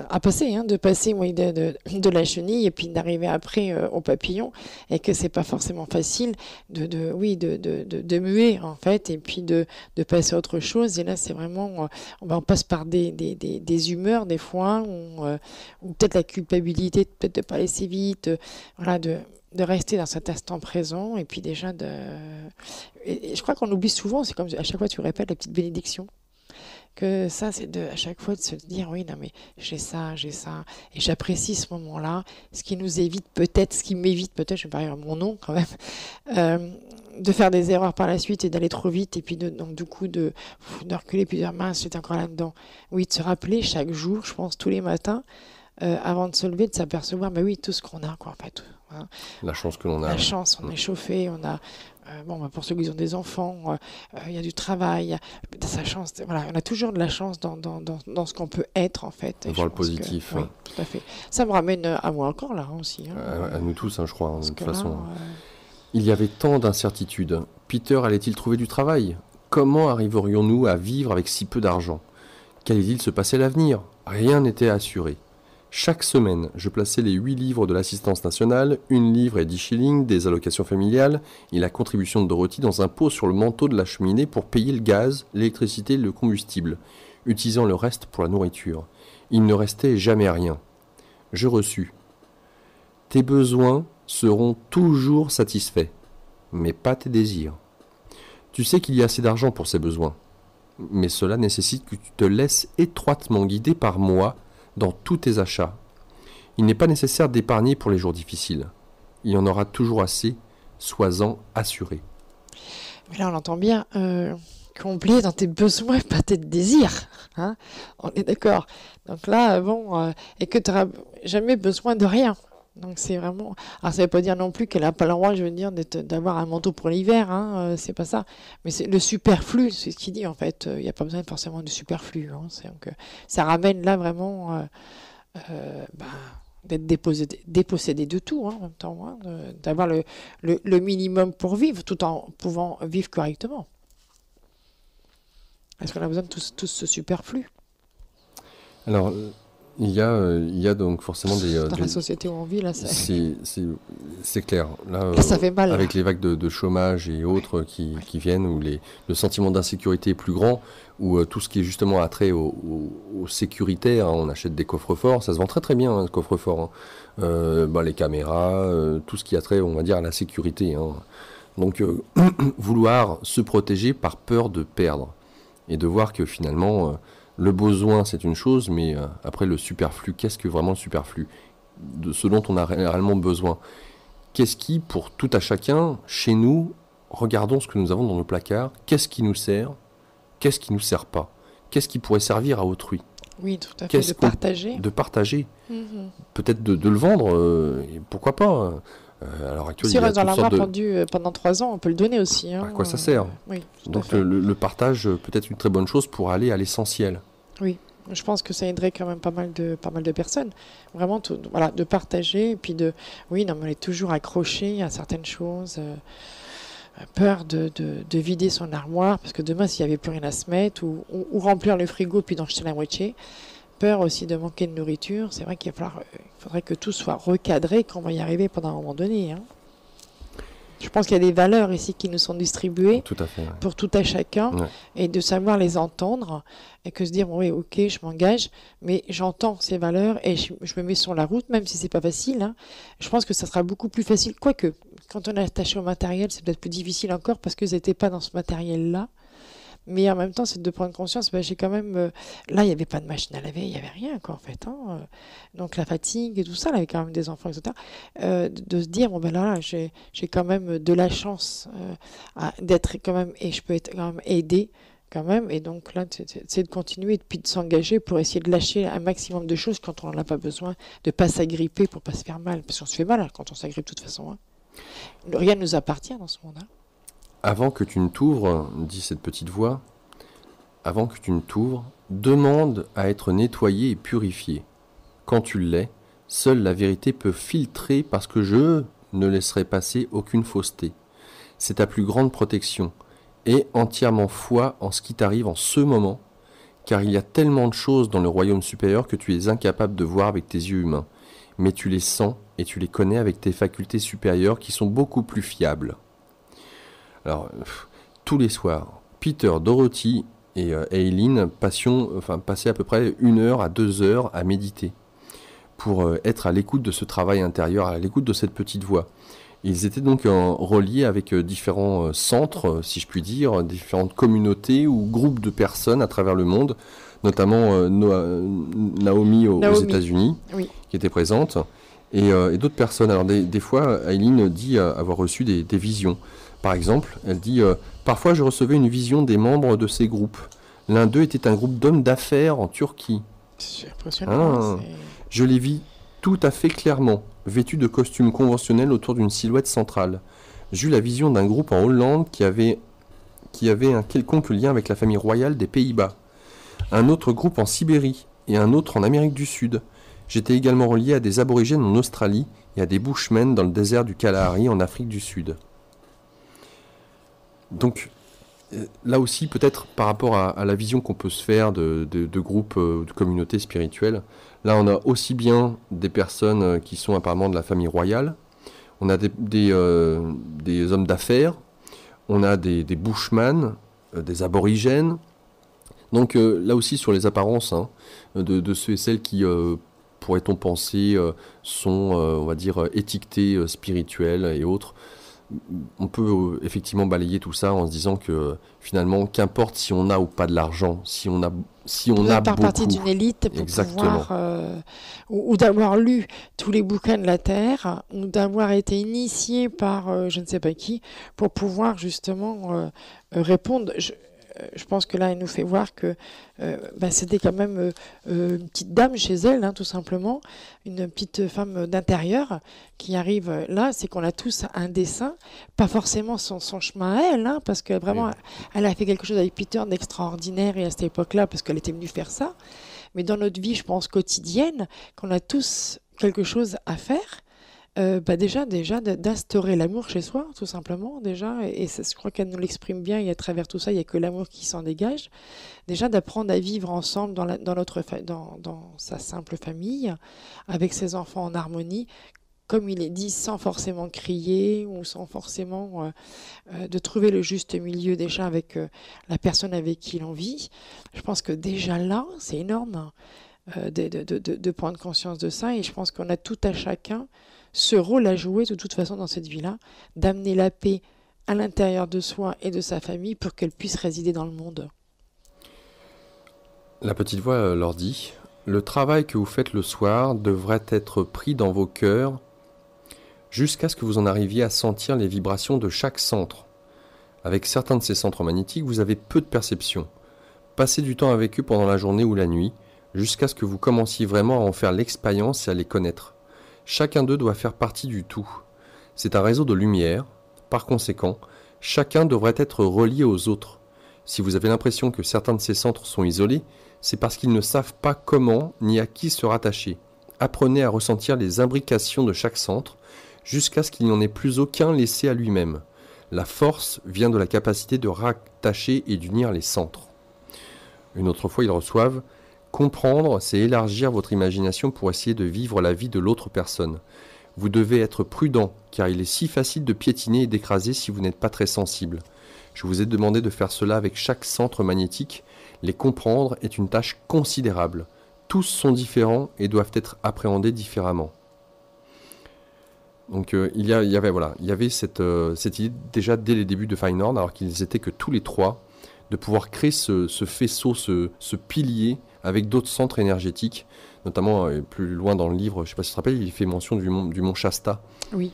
à passer, hein, de passer de la chenille et puis d'arriver après au papillon, et que c'est pas forcément facile de muer en fait, et puis de passer à autre chose. Et là, c'est vraiment, on passe par des humeurs des fois, ou peut-être la culpabilité, peut-être de pas laisser vite, voilà, de rester dans cet instant présent, et puis déjà et je crois qu'on oublie souvent, c'est comme à chaque fois tu répètes la petite bénédiction. Que ça, c'est à chaque fois de se dire, oui, non, mais j'ai ça, et j'apprécie ce moment-là, ce qui m'évite peut-être, je vais parler à mon nom quand même, de faire des erreurs par la suite et d'aller trop vite, et puis donc du coup de reculer plusieurs minces, j'étais encore là-dedans. Oui, de se rappeler chaque jour, je pense, tous les matins, avant de se lever, de s'apercevoir, bah oui, tout ce qu'on a, quoi, en fait. Hein. La chance que l'on a. La chance, on est chauffé, on a... pour ceux qui ont des enfants, il y a du travail, sa chance, voilà, on a toujours de la chance dans ce qu'on peut être en fait. Voir le positif. Oui, tout à fait. Ça me ramène à moi encore là aussi. Hein. À nous tous, hein, je crois, de toute façon. Il y avait tant d'incertitudes. Peter allait-il trouver du travail? Comment arriverions-nous à vivre avec si peu d'argent? Qu'allait-il se passer à l'avenir? Rien n'était assuré. Chaque semaine, je plaçais les 8 livres de l'assistance nationale, 1 livre et 10 shillings des allocations familiales et la contribution de Dorothy dans un pot sur le manteau de la cheminée pour payer le gaz, l'électricité et le combustible, utilisant le reste pour la nourriture. Il ne restait jamais rien. Je reçus. Tes besoins seront toujours satisfaits, mais pas tes désirs. Tu sais qu'il y a assez d'argent pour ces besoins, mais cela nécessite que tu te laisses étroitement guider par moi dans tous tes achats. Il n'est pas nécessaire d'épargner pour les jours difficiles. Il y en aura toujours assez, sois-en assuré. Mais là, on entend bien combler dans tes besoins, pas tes désirs. Hein, on est d'accord. Donc là, et que tu n'auras jamais besoin de rien. Donc c'est vraiment. Alors ça veut pas dire non plus qu'elle n'a pas le droit, je veux dire, d'avoir un manteau pour l'hiver, hein, c'est pas ça. Mais c'est le superflu, c'est ce qu'il dit en fait. Il n'y a pas besoin forcément de superflu, hein. Donc, ça ramène là vraiment bah, d'être dépossédé de tout, hein, en même temps, hein, d'avoir le minimum pour vivre, tout en pouvant vivre correctement. Est-ce qu'on a besoin de tout ce superflu Alors, il y a donc forcément dans la société où on vit, là, c'est clair. Là, ça fait mal. avec les vagues de chômage et autres qui viennent, où le sentiment d'insécurité est plus grand, où tout ce qui est justement attrait au sécuritaire, hein, on achète des coffres forts, ça se vend très très bien, hein, ce coffre fort, hein. Les caméras, tout ce qui a trait, on va dire, à la sécurité, hein. Donc, vouloir se protéger par peur de perdre, et de voir que finalement, le besoin, c'est une chose, mais après le superflu, qu'est-ce que vraiment le superflu? De ce dont on a réellement besoin. Qu'est-ce qui, pour tout à chacun, chez nous, regardons ce que nous avons dans nos placards, qu'est-ce qui nous sert, qu'est-ce qui ne nous sert pas, qu'est-ce qui pourrait servir à autrui? Oui, tout à fait, de partager. De partager. Peut-être de le vendre, et pourquoi pas? À l'heure actuelle, si on reste dans l'armoire pendant 3 ans, on peut le donner aussi, hein. À quoi ça sert? Oui, donc le partage peut être une très bonne chose pour aller à l'essentiel. Oui, je pense que ça aiderait quand même pas mal de personnes. Vraiment, voilà, de partager, et puis oui, non, mais on est toujours accroché à certaines choses, peur de vider son armoire, parce que demain, s'il n'y avait plus rien à se mettre, ou remplir le frigo, puis d'en jeter la moitié. Peur aussi de manquer de nourriture. C'est vrai qu'il faudrait que tout soit recadré, qu'on va y arriver pendant un moment donné, hein. Je pense qu'il y a des valeurs ici qui nous sont distribuées tout à fait, ouais. Pour tout à chacun, ouais. Et de savoir les entendre, et que se dire, bon, oui, ok, je m'engage, mais j'entends ces valeurs et je me mets sur la route, même si c'est pas facile, hein. Je pense que ça sera beaucoup plus facile, quoique, quand on est attaché au matériel, c'est peut-être plus difficile encore parce que n'étaient pas dans ce matériel-là. Mais en même temps, c'est de prendre conscience, j'ai quand même... là, il n'y avait pas de machine à laver, il n'y avait rien, quoi, en fait, hein. Donc la fatigue et tout ça, là, avec quand même des enfants, etc. De se dire, bon, ben là, j'ai quand même de la chance d'être quand même... Et je peux être quand même aidée, quand même. Et donc là, c'est de continuer et puis de s'engager pour essayer de lâcher un maximum de choses quand on n'en a pas besoin, de ne pas s'agripper pour ne pas se faire mal. Parce qu'on se fait mal, hein, quand on s'agrippe de toute façon, hein. Rien ne nous appartient dans ce monde, hein. Avant que tu ne t'ouvres, dit cette petite voix, avant que tu ne t'ouvres, demande à être nettoyé et purifié. Quand tu l'es, seule la vérité peut filtrer parce que je ne laisserai passer aucune fausseté. C'est ta plus grande protection. Aie entièrement foi en ce qui t'arrive en ce moment, car il y a tellement de choses dans le royaume supérieur que tu es incapable de voir avec tes yeux humains. Mais tu les sens et tu les connais avec tes facultés supérieures qui sont beaucoup plus fiables. Alors, tous les soirs, Peter, Dorothy et Eileen passaient à peu près 1 heure à 2 heures à méditer pour être à l'écoute de ce travail intérieur, à l'écoute de cette petite voix. Ils étaient donc reliés avec différents centres, si je puis dire, différentes communautés ou groupes de personnes à travers le monde, notamment Naomi aux États-Unis, oui, qui était présente, et d'autres personnes. Alors des fois, Eileen dit avoir reçu des visions. Par exemple, elle dit « Parfois je recevais une vision des membres de ces groupes. L'un d'eux était un groupe d'hommes d'affaires en Turquie. C'est impressionnant. Je les vis tout à fait clairement, vêtus de costumes conventionnels autour d'une silhouette centrale. J'eus la vision d'un groupe en Hollande qui avait un quelconque lien avec la famille royale des Pays-Bas. Un autre groupe en Sibérie et un autre en Amérique du Sud. J'étais également relié à des aborigènes en Australie et à des bushmen dans le désert du Kalahari en Afrique du Sud. » Donc, là aussi, peut-être par rapport à la vision qu'on peut se faire de groupes, de communautés spirituelles, là, on a aussi bien des personnes qui sont apparemment de la famille royale, on a des hommes d'affaires, on a des bushmen, des aborigènes. Donc, là aussi, sur les apparences, hein, de ceux et celles qui, pourrait-on penser, sont, on va dire, étiquetés spirituels et autres, on peut effectivement balayer tout ça en se disant que finalement, qu'importe si on a ou pas de l'argent, si on a beaucoup, partie d'une élite pour pouvoir, ou d'avoir lu tous les bouquins de la Terre, ou d'avoir été initié par je ne sais pas qui, pour pouvoir justement répondre. je pense que là, elle nous fait voir que c'était quand même une petite dame chez elle, hein, tout simplement, une petite femme d'intérieur qui arrive là. C'est qu'on a tous un dessin, pas forcément son chemin à elle, hein, parce que vraiment, elle a fait quelque chose avec Peter d'extraordinaire et à cette époque-là, parce qu'elle était venue faire ça. Mais dans notre vie, je pense, quotidienne, qu'on a tous quelque chose à faire. Déjà d'instaurer l'amour chez soi, tout simplement, déjà, et ça, je crois qu'elle nous l'exprime bien, et à travers tout ça, il n'y a que l'amour qui s'en dégage. Déjà d'apprendre à vivre ensemble dans sa simple famille, avec ses enfants en harmonie, comme il est dit, sans forcément crier, ou sans forcément de trouver le juste milieu déjà avec la personne avec qui l'on vit. Je pense que déjà là, c'est énorme de prendre conscience de ça, et je pense qu'on a tout à chacun ce rôle à jouer de toute façon dans cette vie-là, d'amener la paix à l'intérieur de soi et de sa famille pour qu'elle puisse résider dans le monde. La petite voix leur dit, le travail que vous faites le soir devrait être pris dans vos cœurs jusqu'à ce que vous en arriviez à sentir les vibrations de chaque centre. Avec certains de ces centres magnétiques, vous avez peu de perception. Passez du temps avec eux pendant la journée ou la nuit, jusqu'à ce que vous commenciez vraiment à en faire l'expérience et à les connaître. Chacun d'eux doit faire partie du tout. C'est un réseau de lumière. Par conséquent, chacun devrait être relié aux autres. Si vous avez l'impression que certains de ces centres sont isolés, c'est parce qu'ils ne savent pas comment ni à qui se rattacher. Apprenez à ressentir les imbrications de chaque centre, jusqu'à ce qu'il n'y en ait plus aucun laissé à lui-même. La force vient de la capacité de rattacher et d'unir les centres. Une autre fois, ils reçoivent « Comprendre, c'est élargir votre imagination pour essayer de vivre la vie de l'autre personne. Vous devez être prudent, car il est si facile de piétiner et d'écraser si vous n'êtes pas très sensible. Je vous ai demandé de faire cela avec chaque centre magnétique. Les comprendre est une tâche considérable. Tous sont différents et doivent être appréhendés différemment. » Donc il y avait cette idée déjà dès les débuts de Feyenoord, alors qu'ils étaient que tous les trois, de pouvoir créer ce faisceau, ce pilier avec d'autres centres énergétiques, notamment plus loin dans le livre, je ne sais pas si tu te rappelles, il fait mention du mont Shasta. Oui.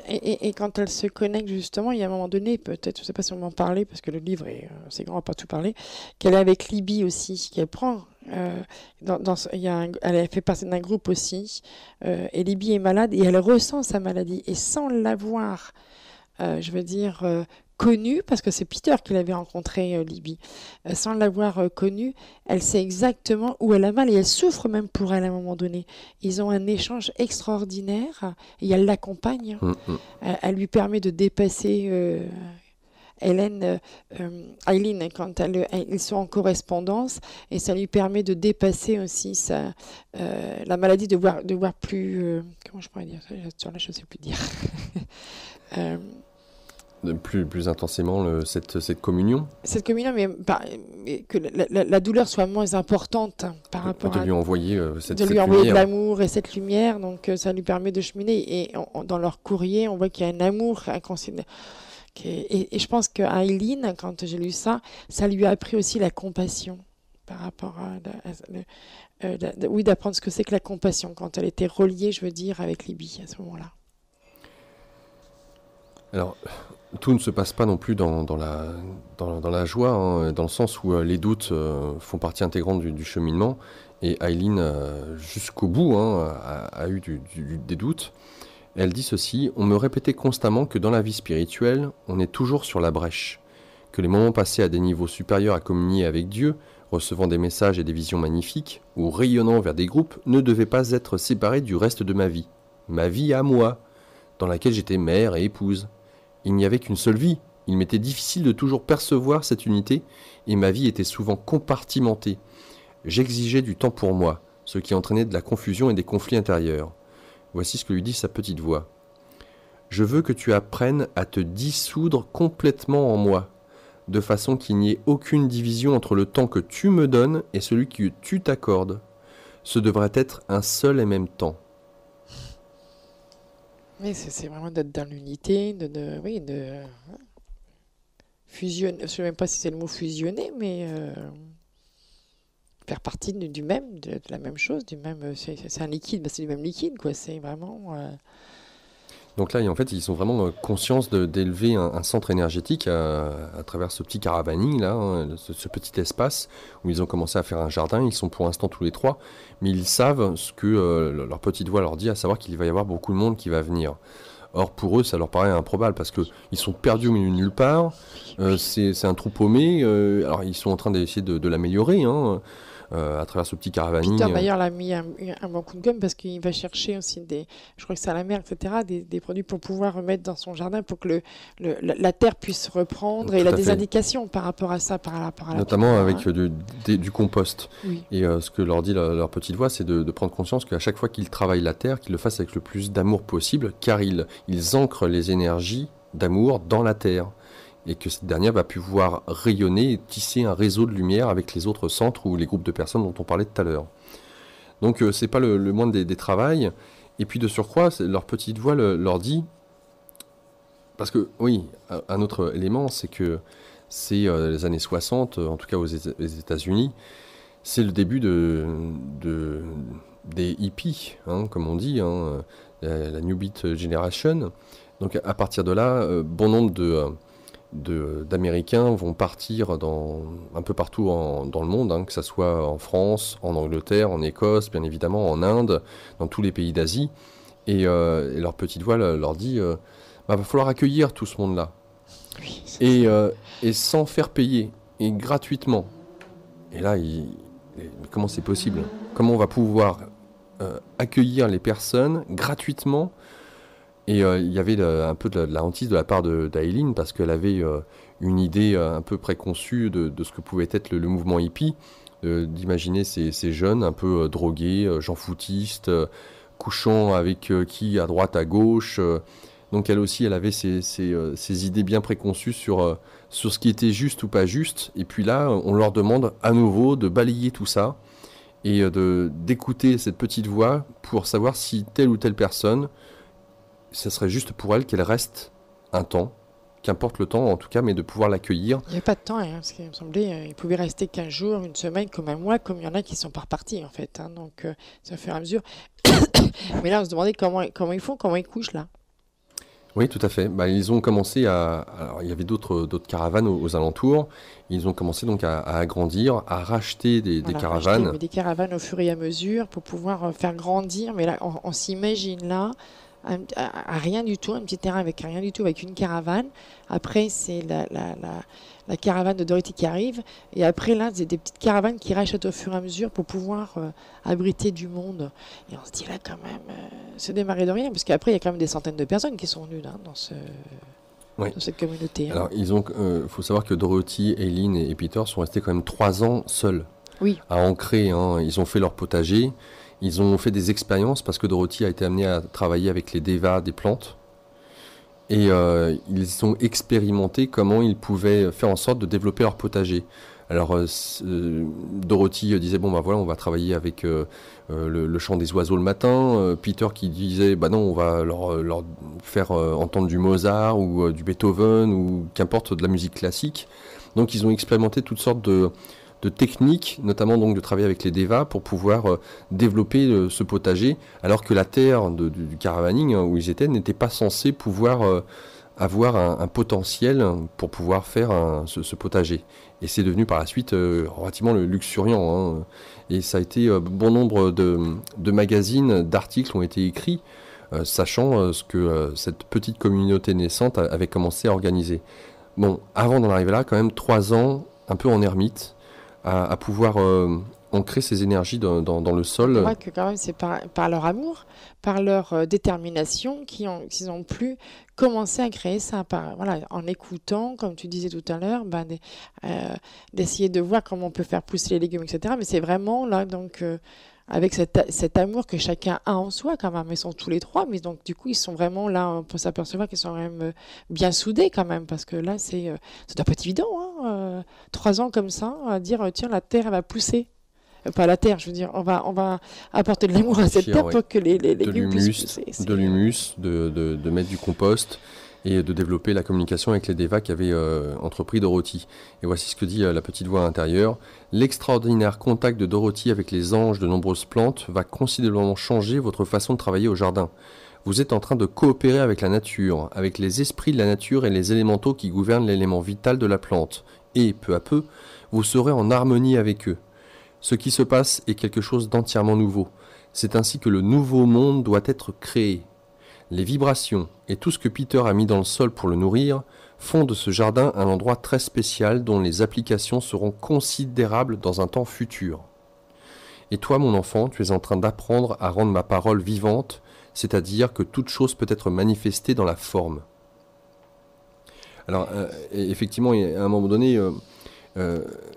Et quand elle se connecte justement, il y a un moment donné, peut-être, je ne sais pas si on m'en parlait, parce que le livre c'est grand, on va pas tout parler, qu'elle est avec Libye aussi, qu'elle prend, elle fait partie d'un groupe aussi, et Libye est malade, et elle ressent sa maladie, et sans l'avoir, connue, parce que c'est Peter qui l'avait rencontré, Libye, sans l'avoir connue, elle sait exactement où elle a mal, et elle souffre même pour elle à un moment donné. Ils ont un échange extraordinaire, et elle l'accompagne. Elle lui permet de dépasser Eileen, quand ils sont en correspondance, et ça lui permet de dépasser aussi la maladie, de voir plus... comment je pourrais dire ça? Sur là, je ne sais plus dire. Plus intensément cette communion. Cette communion, mais que la douleur soit moins importante par rapport de lui envoyer cette lumière. De lui envoyer de l'amour et cette lumière, donc ça lui permet de cheminer. Et dans leur courrier, on voit qu'il y a un amour inconscient. Et je pense qu'à Eileen, quand j'ai lu ça, ça lui a appris aussi la compassion par rapport oui, d'apprendre ce que c'est que la compassion quand elle était reliée, je veux dire, avec Libye à ce moment-là. Alors, tout ne se passe pas non plus dans la joie, hein, dans le sens où les doutes font partie intégrante du cheminement. Et Eileen, jusqu'au bout, a eu des doutes. Elle dit ceci, « On me répétait constamment que dans la vie spirituelle, on est toujours sur la brèche, que les moments passés à des niveaux supérieurs à communier avec Dieu, recevant des messages et des visions magnifiques, ou rayonnant vers des groupes, ne devaient pas être séparés du reste de ma vie à moi, dans laquelle j'étais mère et épouse. Il n'y avait qu'une seule vie, il m'était difficile de toujours percevoir cette unité, et ma vie était souvent compartimentée. J'exigeais du temps pour moi, ce qui entraînait de la confusion et des conflits intérieurs. Voici ce que lui dit sa petite voix. « Je veux que tu apprennes à te dissoudre complètement en moi, de façon qu'il n'y ait aucune division entre le temps que tu me donnes et celui que tu t'accordes. Ce devrait être un seul et même temps. » Mais c'est vraiment d'être dans l'unité, de fusionner, je ne sais même pas si c'est le mot fusionner, mais faire partie du même, de la même chose, du même, c'est un liquide, c'est du même liquide, quoi. C'est vraiment. Donc là, en fait, ils ont vraiment conscience d'élever un centre énergétique à travers ce petit caravaning, là, hein, ce petit espace où ils ont commencé à faire un jardin. Ils sont pour l'instant tous les trois, mais ils savent ce que leur petite voix leur dit, à savoir qu'il va y avoir beaucoup de monde qui va venir. Or, pour eux, ça leur paraît improbable parce qu'ils sont perdus au milieu de nulle part. C'est un trou paumé. Alors, ils sont en train d'essayer de l'améliorer, hein, à travers ce petit caravaning. Peter, d'ailleurs, l'a mis un bon coup de gomme parce qu'il va chercher aussi je crois que c'est à la mer, etc., des produits pour pouvoir remettre dans son jardin pour que la terre puisse reprendre. Tout Et il a à des fait. indications par rapport à ça, par rapport à la Notamment terre, avec hein. du compost. Oui. Et ce que leur dit leur petite voix, c'est de prendre conscience qu'à chaque fois qu'ils travaillent la terre, qu'ils le fassent avec le plus d'amour possible, car ils ancrent les énergies d'amour dans la terre. Et que cette dernière va pouvoir rayonner et tisser un réseau de lumière avec les autres centres ou les groupes de personnes dont on parlait tout à l'heure. Donc c'est pas le moindre des travails. Et puis de surcroît, leur petite voix leur dit, parce que oui, un autre élément, c'est que c'est les années 60, en tout cas aux États-Unis, c'est le début des hippies, hein, comme on dit, hein, la New Beat Generation. Donc à partir de là, bon nombre d'Américains vont partir un peu partout dans le monde, hein, que ce soit en France, en Angleterre, en Écosse, bien évidemment, en Inde, dans tous les pays d'Asie. Et leur petite voix leur dit va falloir accueillir tout ce monde-là. Oui. Et sans faire payer, et gratuitement. Et là, comment c'est possible? Comment on va pouvoir accueillir les personnes gratuitement? Et il y avait un peu de la hantise de la part d'Aileen parce qu'elle avait une idée un peu préconçue de ce que pouvait être le mouvement hippie, d'imaginer ces jeunes un peu drogués, gens foutistes, couchant avec qui à droite, à gauche. Donc elle aussi, elle avait ses idées bien préconçues sur ce qui était juste ou pas juste. Et puis là, on leur demande à nouveau de balayer tout ça et d'écouter cette petite voix pour savoir si telle ou telle personne, ce serait juste pour elle qu'elle reste un temps, qu'importe le temps en tout cas, mais de pouvoir l'accueillir. Il n'y a pas de temps, hein, parce qu'il me semblait il pouvait rester 15 jours, une semaine, comme un mois, comme il y en a qui sont pas repartis en fait. Hein, donc ça fait à mesure. Mais là, on se demandait comment ils font, comment ils couchent là. Oui, tout à fait. Bah, ils ont commencé alors, il y avait d'autres caravanes aux alentours. Ils ont commencé donc à agrandir, à racheter des Voilà, caravanes. acheter, des caravanes au fur et à mesure pour pouvoir faire grandir. Mais là, on s'imagine là à rien du tout, un petit terrain avec rien du tout, avec une caravane. Après, c'est la caravane de Dorothy qui arrive. Et après, là, c'est des petites caravanes qui rachètent au fur et à mesure pour pouvoir abriter du monde. Et on se dit là, quand même, c'est démarrer de rien. Parce qu'après, il y a quand même des centaines de personnes qui sont venues là, Oui. dans cette communauté. Hein. Alors, faut savoir que Dorothy, Aileen et Peter sont restés quand même 3 ans seuls Oui. à ancrer. Hein. Ils ont fait leur potager. Ils ont fait des expériences parce que Dorothy a été amenée à travailler avec les devas des plantes. Et ils ont expérimenté comment ils pouvaient faire en sorte de développer leur potager. Alors Dorothy disait, bon bah voilà, on va travailler avec le chant des oiseaux le matin. Peter qui disait, bah non, on va leur faire entendre du Mozart ou du Beethoven ou qu'importe de la musique classique. Donc ils ont expérimenté toutes sortes de techniques, notamment donc de travailler avec les devas pour pouvoir développer ce potager, alors que la terre du caravaning où ils étaient n'était pas censée pouvoir avoir un potentiel pour pouvoir faire ce potager. Et c'est devenu par la suite relativement luxuriant. Hein. Et ça a été bon nombre de magazines, d'articles ont été écrits, sachant ce que cette petite communauté naissante avait commencé à organiser. Bon, avant d'en arriver là, quand même 3 ans, un peu en ermite, à pouvoir ancrer ces énergies dans le sol. Je crois que quand même c'est par leur amour, par leur détermination qu'ils ont pu commencer à créer ça, voilà, en écoutant, comme tu disais tout à l'heure, d'essayer de voir comment on peut faire pousser les légumes, etc. Mais c'est vraiment là, donc, avec cet amour que chacun a en soi quand même. Ils sont tous les trois, mais donc du coup ils sont vraiment là, on peut s'apercevoir qu'ils sont quand même bien soudés quand même, parce que là ça doit pas être évident, hein, 3 ans comme ça, à dire tiens la terre elle va pousser. Pas la terre, je veux dire, on va apporter de l'amour à cette terre pour que les légumes puissent pousser. De l'humus, de mettre du compost et de développer la communication avec les devas qu'avait entrepris Dorothy. Et voici ce que dit la petite voix intérieure. L'extraordinaire contact de Dorothy avec les anges de nombreuses plantes va considérablement changer votre façon de travailler au jardin. Vous êtes en train de coopérer avec la nature, avec les esprits de la nature et les élémentaux qui gouvernent l'élément vital de la plante. Et, peu à peu, vous serez en harmonie avec eux. Ce qui se passe est quelque chose d'entièrement nouveau. C'est ainsi que le nouveau monde doit être créé. Les vibrations et tout ce que Peter a mis dans le sol pour le nourrir font de ce jardin un endroit très spécial dont les applications seront considérables dans un temps futur. Et toi, mon enfant, tu es en train d'apprendre à rendre ma parole vivante, c'est-à-dire que toute chose peut être manifestée dans la forme. Alors, effectivement, à un moment donné,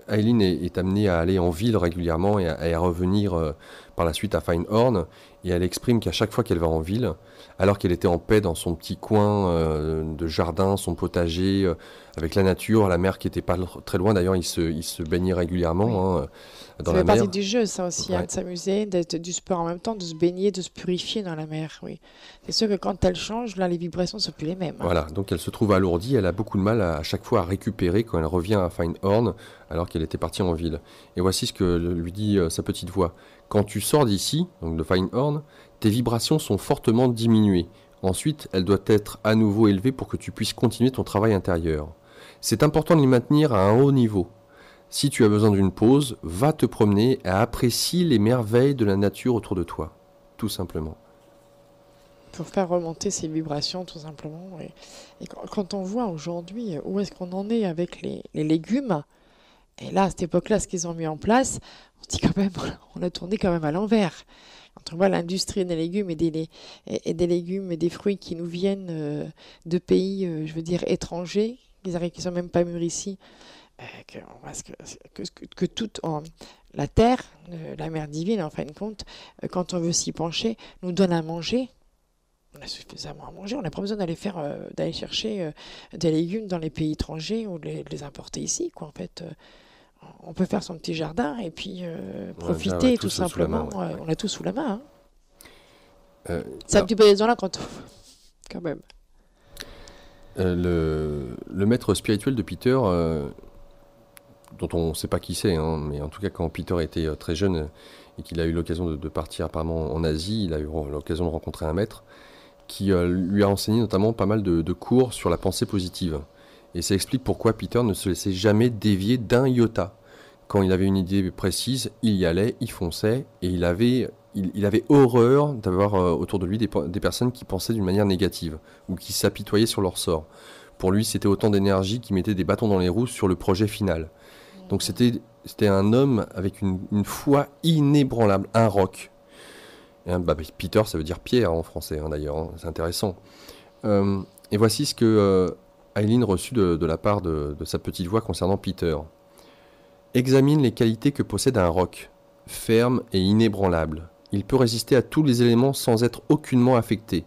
Aileen est amenée à aller en ville régulièrement et à revenir par la suite à Findhorn, et elle exprime qu'à chaque fois qu'elle va en ville, alors qu'elle était en paix dans son petit coin de jardin, son potager, avec la nature, la mer qui n'était pas très loin, d'ailleurs il se baignait régulièrement dans Ça la fait mer. partie du jeu, ça aussi, Ouais. de s'amuser, d'être du sport en même temps, de se baigner, de se purifier dans la mer, oui. C'est sûr que quand elle change, là, les vibrations ne sont plus les mêmes. Voilà, donc elle se trouve alourdie, elle a beaucoup de mal à chaque fois à récupérer quand elle revient à Findhorn, alors qu'elle était partie en ville. Et voici ce que lui dit sa petite voix. Quand tu sors d'ici, donc de Findhorn, tes vibrations sont fortement diminuées. Ensuite, elles doivent être à nouveau élevées pour que tu puisses continuer ton travail intérieur. C'est important de les maintenir à un haut niveau. Si tu as besoin d'une pause, va te promener et apprécie les merveilles de la nature autour de toi, tout simplement. Pour faire remonter ces vibrations, tout simplement. Et quand on voit aujourd'hui où est-ce qu'on en est avec les légumes, et là, à cette époque-là, ce qu'ils ont mis en place, on se dit quand même, on a tourné quand même à l'envers. Quand on voit l'industrie des légumes et des légumes et des fruits qui nous viennent de pays, je veux dire, étrangers, qui sont même pas mûrs ici, que toute la terre, la mère divine, en fin de compte, quand on veut s'y pencher, nous donne à manger. On a suffisamment à manger, on n'a pas besoin d'aller chercher des légumes dans les pays étrangers ou de les importer ici, quoi. En fait, on peut faire son petit jardin et puis profiter tout simplement. On a tout sous la main. C'est un petit peu désolant quand même. Le maître spirituel de Peter, dont on ne sait pas qui c'est, mais en tout cas quand Peter était très jeune et qu'il a eu l'occasion de partir apparemment en Asie, il a eu l'occasion de rencontrer un maître qui lui a enseigné notamment pas mal de cours sur la pensée positive. Et ça explique pourquoi Peter ne se laissait jamais dévier d'un iota. Quand il avait une idée précise, il y allait, il fonçait, et il avait horreur d'avoir autour de lui des personnes qui pensaient d'une manière négative, ou qui s'apitoyaient sur leur sort. Pour lui, c'était autant d'énergie qui mettait des bâtons dans les roues sur le projet final. Donc c'était un homme avec une foi inébranlable, un roc. Peter, ça veut dire pierre en français, d'ailleurs, c'est intéressant. Et voici ce que Aileen reçut de la part de sa petite voix concernant Peter. Examine les qualités que possède un roc, ferme et inébranlable. Il peut résister à tous les éléments sans être aucunement affecté.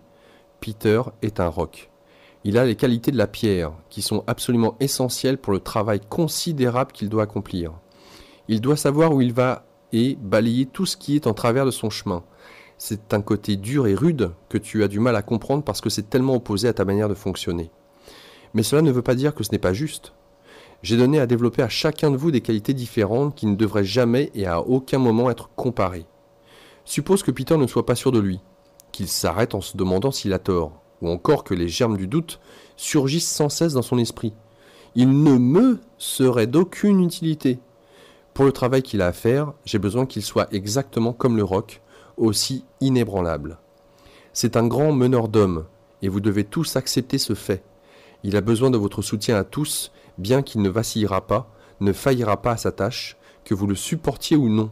Peter est un roc. Il a les qualités de la pierre, qui sont absolument essentielles pour le travail considérable qu'il doit accomplir. Il doit savoir où il va et balayer tout ce qui est en travers de son chemin. C'est un côté dur et rude que tu as du mal à comprendre parce que c'est tellement opposé à ta manière de fonctionner. Mais cela ne veut pas dire que ce n'est pas juste. J'ai donné à développer à chacun de vous des qualités différentes qui ne devraient jamais et à aucun moment être comparées. Suppose que Peter ne soit pas sûr de lui, qu'il s'arrête en se demandant s'il a tort, ou encore que les germes du doute surgissent sans cesse dans son esprit. Il ne me serait d'aucune utilité. Pour le travail qu'il a à faire, j'ai besoin qu'il soit exactement comme le roc, aussi inébranlable. C'est un grand meneur d'hommes, et vous devez tous accepter ce fait. Il a besoin de votre soutien à tous, bien qu'il ne vacillera pas, ne faillira pas à sa tâche, que vous le supportiez ou non.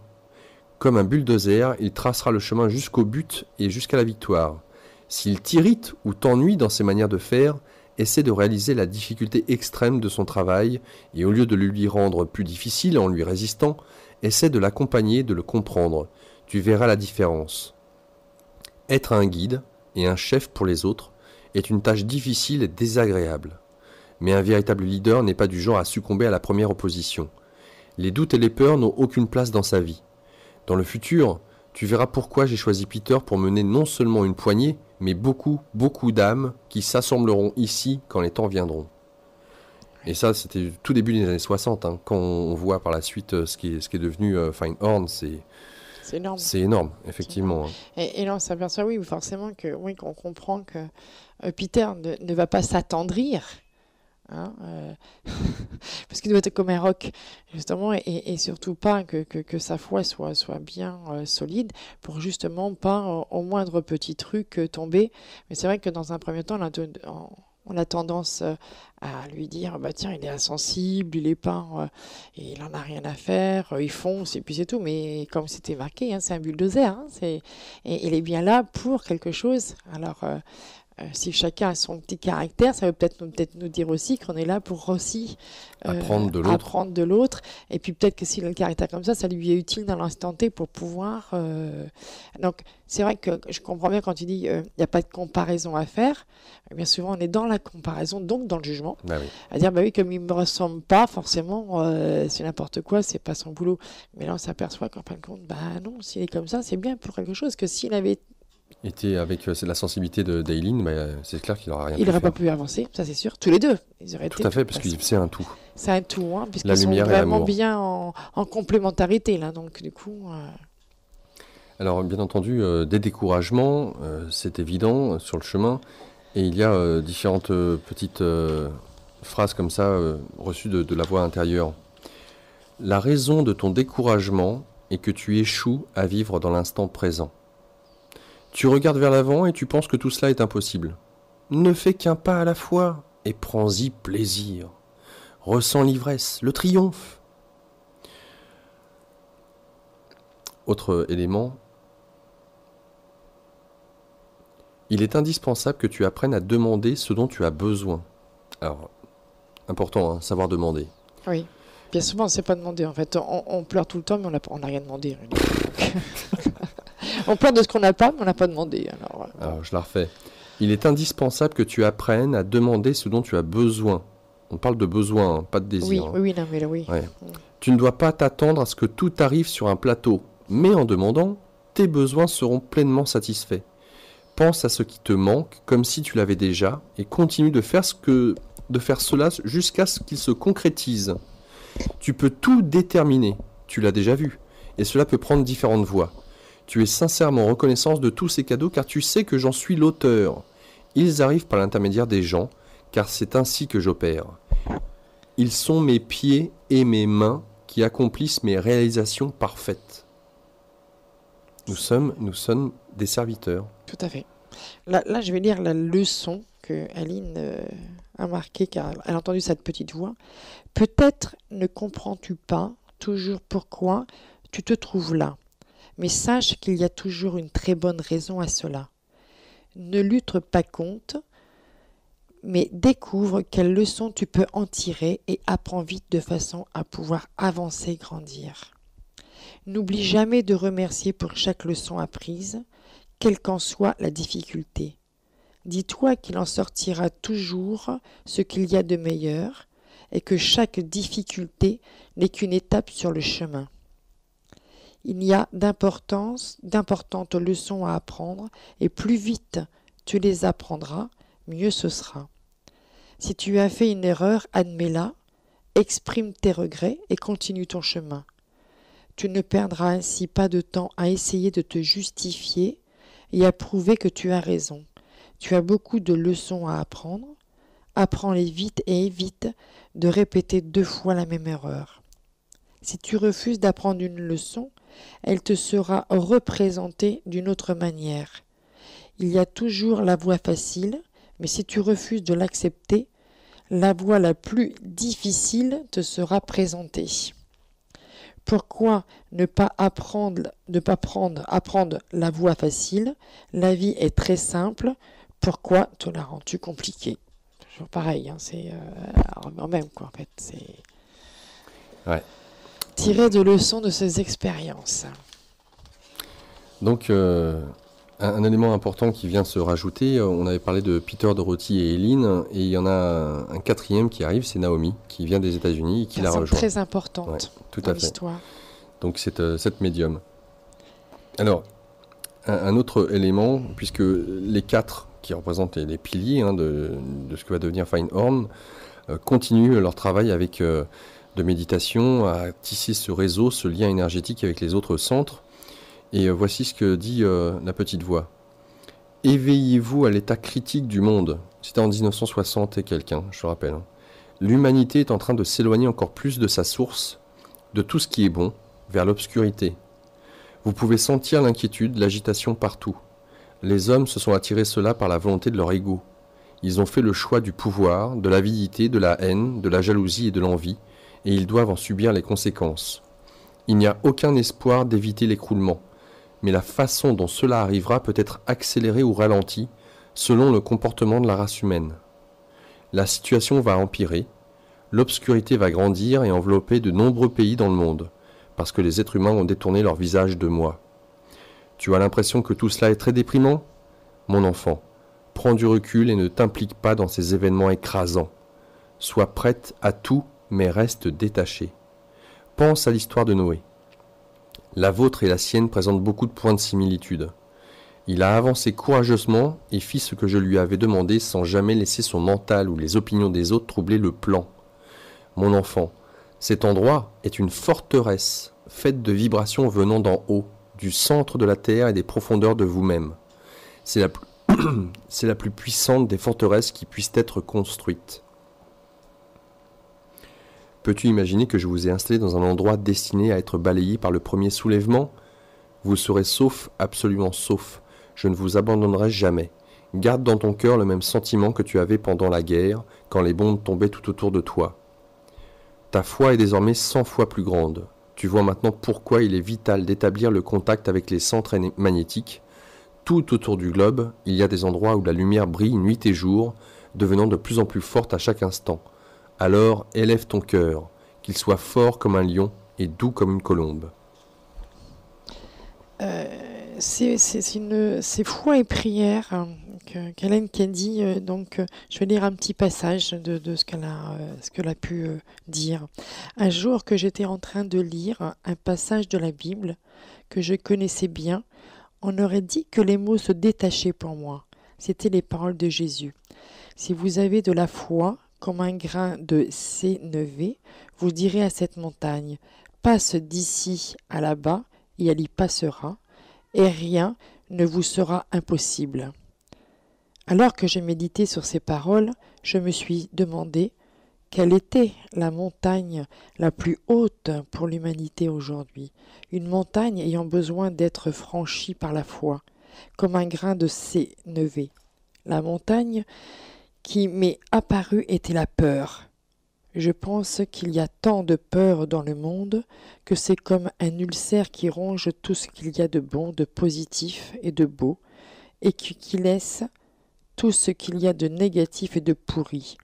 Comme un bulldozer, il tracera le chemin jusqu'au but et jusqu'à la victoire. S'il t'irrite ou t'ennuie dans ses manières de faire, essaie de réaliser la difficulté extrême de son travail, et au lieu de le lui rendre plus difficile en lui résistant, essaie de l'accompagner, de le comprendre. Tu verras la différence. Être un guide et un chef pour les autres est une tâche difficile et désagréable. Mais un véritable leader n'est pas du genre à succomber à la première opposition. Les doutes et les peurs n'ont aucune place dans sa vie. Dans le futur, tu verras pourquoi j'ai choisi Peter pour mener non seulement une poignée, mais beaucoup, beaucoup d'âmes qui s'assembleront ici quand les temps viendront. Et ça, c'était tout début des années 60. Quand on voit par la suite ce qui est devenu Findhorn, c'est C'est énorme. C'est énorme, C'est énorme. effectivement. Hein. Et là, on s'aperçoit, oui, forcément, qu'on comprend que Peter ne va pas s'attendrir. Hein, parce qu'il doit être comme un roc, justement, et surtout pas que sa foi soit bien solide, pour justement pas au moindre petit truc tomber. Mais c'est vrai que dans un premier temps, on a tendance à lui dire, bah tiens, il est insensible, il est pas, il en a rien à faire, il fonce et puis c'est tout. Mais comme c'était marqué, hein, c'est un bulldozer, hein, et il est bien là pour quelque chose. Alors si chacun a son petit caractère, ça veut peut-être nous dire aussi qu'on est là pour aussi Apprendre de l'autre. apprendre de l'autre. Et puis peut-être que s'il a le caractère comme ça lui est utile dans l'instant T pour pouvoir. Donc c'est vrai que je comprends bien quand tu dis il n'y a pas de comparaison à faire. Bien souvent on est dans la comparaison, donc dans le jugement. Bah oui. À dire bah oui, comme il ne me ressemble pas, forcément c'est n'importe quoi, c'est pas son boulot. Mais là on s'aperçoit qu'en fin de compte, bah non, s'il est comme ça, c'est bien pour quelque chose. Que s'il avait Était avec la sensibilité d'Aileen, c'est clair qu'il n'aurait rien il pu n'aurait pas faire. pu avancer, ça c'est sûr. Tous les deux, ils auraient Tout été. à fait, parce que c'est un tout. C'est un tout, hein, La puisqu'ils sont lumière et vraiment l'amour. bien en complémentarité là. Donc du coup, Alors, bien entendu, des découragements, c'est évident, sur le chemin. Et il y a différentes petites phrases comme ça, reçues de la voix intérieure. La raison de ton découragement est que tu échoues à vivre dans l'instant présent. Tu regardes vers l'avant et tu penses que tout cela est impossible. Ne fais qu'un pas à la fois et prends-y plaisir. Ressens l'ivresse, le triomphe. Autre élément, il est indispensable que tu apprennes à demander ce dont tu as besoin. Alors, important, hein, savoir demander. oui. Bien souvent, on ne sait pas demander. En fait, on pleure tout le temps, mais on n'a rien demandé. On pleure de ce qu'on n'a pas, mais on n'a pas demandé. Alors, je la refais. Il est indispensable que tu apprennes à demander ce dont tu as besoin. On parle de besoin, hein, pas de désir. Oui, hein. oui, non, mais là, oui. Ouais. Tu ne dois pas t'attendre à ce que tout arrive sur un plateau, mais en demandant, tes besoins seront pleinement satisfaits. Pense à ce qui te manque comme si tu l'avais déjà et continue de faire cela jusqu'à ce qu'il se concrétise. Tu peux tout déterminer, tu l'as déjà vu, et cela peut prendre différentes voies. Tu es sincèrement reconnaissant de tous ces cadeaux car tu sais que j'en suis l'auteur. Ils arrivent par l'intermédiaire des gens, car c'est ainsi que j'opère. Ils sont mes pieds et mes mains qui accomplissent mes réalisations parfaites. Nous sommes des serviteurs. Tout à fait. Là, je vais lire la leçon que Aline a marquée, car elle a entendu cette petite voix. Peut-être ne comprends-tu pas toujours pourquoi tu te trouves là, mais sache qu'il y a toujours une très bonne raison à cela. Ne lutte pas contre, mais découvre quelles leçons tu peux en tirer et apprends vite de façon à pouvoir avancer, grandir. N'oublie jamais de remercier pour chaque leçon apprise, quelle qu'en soit la difficulté. Dis-toi qu'il en sortira toujours ce qu'il y a de meilleur et que chaque difficulté n'est qu'une étape sur le chemin. Il y a d'importantes leçons à apprendre et plus vite tu les apprendras, mieux ce sera. Si tu as fait une erreur, admets-la, exprime tes regrets et continue ton chemin. Tu ne perdras ainsi pas de temps à essayer de te justifier et à prouver que tu as raison. Tu as beaucoup de leçons à apprendre. Apprends-les vite et évite de répéter 2 fois la même erreur. Si tu refuses d'apprendre une leçon, elle te sera représentée d'une autre manière. Il y a toujours la voie facile, mais si tu refuses de l'accepter, la voie la plus difficile te sera présentée. Pourquoi ne pas apprendre la voie facile? La vie est très simple. Pourquoi te la rends-tu compliquée? Toujours pareil, hein, c'est même quoi en fait. C'est tirer de leçons de ces expériences. Donc, un élément important qui vient se rajouter, on avait parlé de Peter, Dorothy et Eileen, et il y en a un quatrième qui arrive, c'est Naomi, qui vient des États-Unis et qui la rejoint. Très importante tout dans à fait. l'histoire. Donc, cette médium. Alors, un autre élément, puisque les 4 qui représentent les piliers de ce que va devenir Findhorn continuent leur travail avec de méditation, à tisser ce réseau, ce lien énergétique avec les autres centres. Et voici ce que dit la petite voix. Éveillez-vous à l'état critique du monde. C'était en 1960 et quelqu'un, je te rappelle. L'humanité est en train de s'éloigner encore plus de sa source, de tout ce qui est bon, vers l'obscurité. Vous pouvez sentir l'inquiétude, l'agitation partout. Les hommes se sont attirés cela par la volonté de leur ego. Ils ont fait le choix du pouvoir, de l'avidité, de la haine, de la jalousie et de l'envie, et ils doivent en subir les conséquences. Il n'y a aucun espoir d'éviter l'écroulement, mais la façon dont cela arrivera peut être accélérée ou ralentie selon le comportement de la race humaine. La situation va empirer, l'obscurité va grandir et envelopper de nombreux pays dans le monde, parce que les êtres humains ont détourné leur visage de moi. Tu as l'impression que tout cela est très déprimant ? Mon enfant, prends du recul et ne t'implique pas dans ces événements écrasants. Sois prête à tout, mais reste détachée. Pense à l'histoire de Noé. La vôtre et la sienne présentent beaucoup de points de similitude. Il a avancé courageusement et fit ce que je lui avais demandé sans jamais laisser son mental ou les opinions des autres troubler le plan. Mon enfant, cet endroit est une forteresse faite de vibrations venant d'en haut, du centre de la terre et des profondeurs de vous-même. C'est la plus puissante des forteresses qui puissent être construites. Peux-tu imaginer que je vous ai installé dans un endroit destiné à être balayé par le premier soulèvement ? Vous serez sauf, absolument sauf. Je ne vous abandonnerai jamais. Garde dans ton cœur le même sentiment que tu avais pendant la guerre, quand les bombes tombaient tout autour de toi. Ta foi est désormais 100 fois plus grande. Tu vois maintenant pourquoi il est vital d'établir le contact avec les centres magnétiques. Tout autour du globe, il y a des endroits où la lumière brille nuit et jour, devenant de plus en plus forte à chaque instant. Alors élève ton cœur, qu'il soit fort comme un lion et doux comme une colombe. C'est foi et prière qu'Hélène Kendi, je vais lire un petit passage de ce qu'elle a pu dire. Un jour que j'étais en train de lire un passage de la Bible que je connaissais bien, on aurait dit que les mots se détachaient pour moi. C'étaient les paroles de Jésus. Si vous avez de la foi, comme un grain de sénévé, vous direz à cette montagne, passe d'ici à là-bas, et elle y passera, et rien ne vous sera impossible. Alors que j'ai médité sur ces paroles, je me suis demandé quelle était la montagne la plus haute pour l'humanité aujourd'hui, une montagne ayant besoin d'être franchie par la foi, comme un grain de sénévé. La montagne qui m'est apparue était la peur. Je pense qu'il y a tant de peur dans le monde que c'est comme un ulcère qui ronge tout ce qu'il y a de bon, de positif et de beau, et qui laisse tout ce qu'il y a de négatif et de pourri.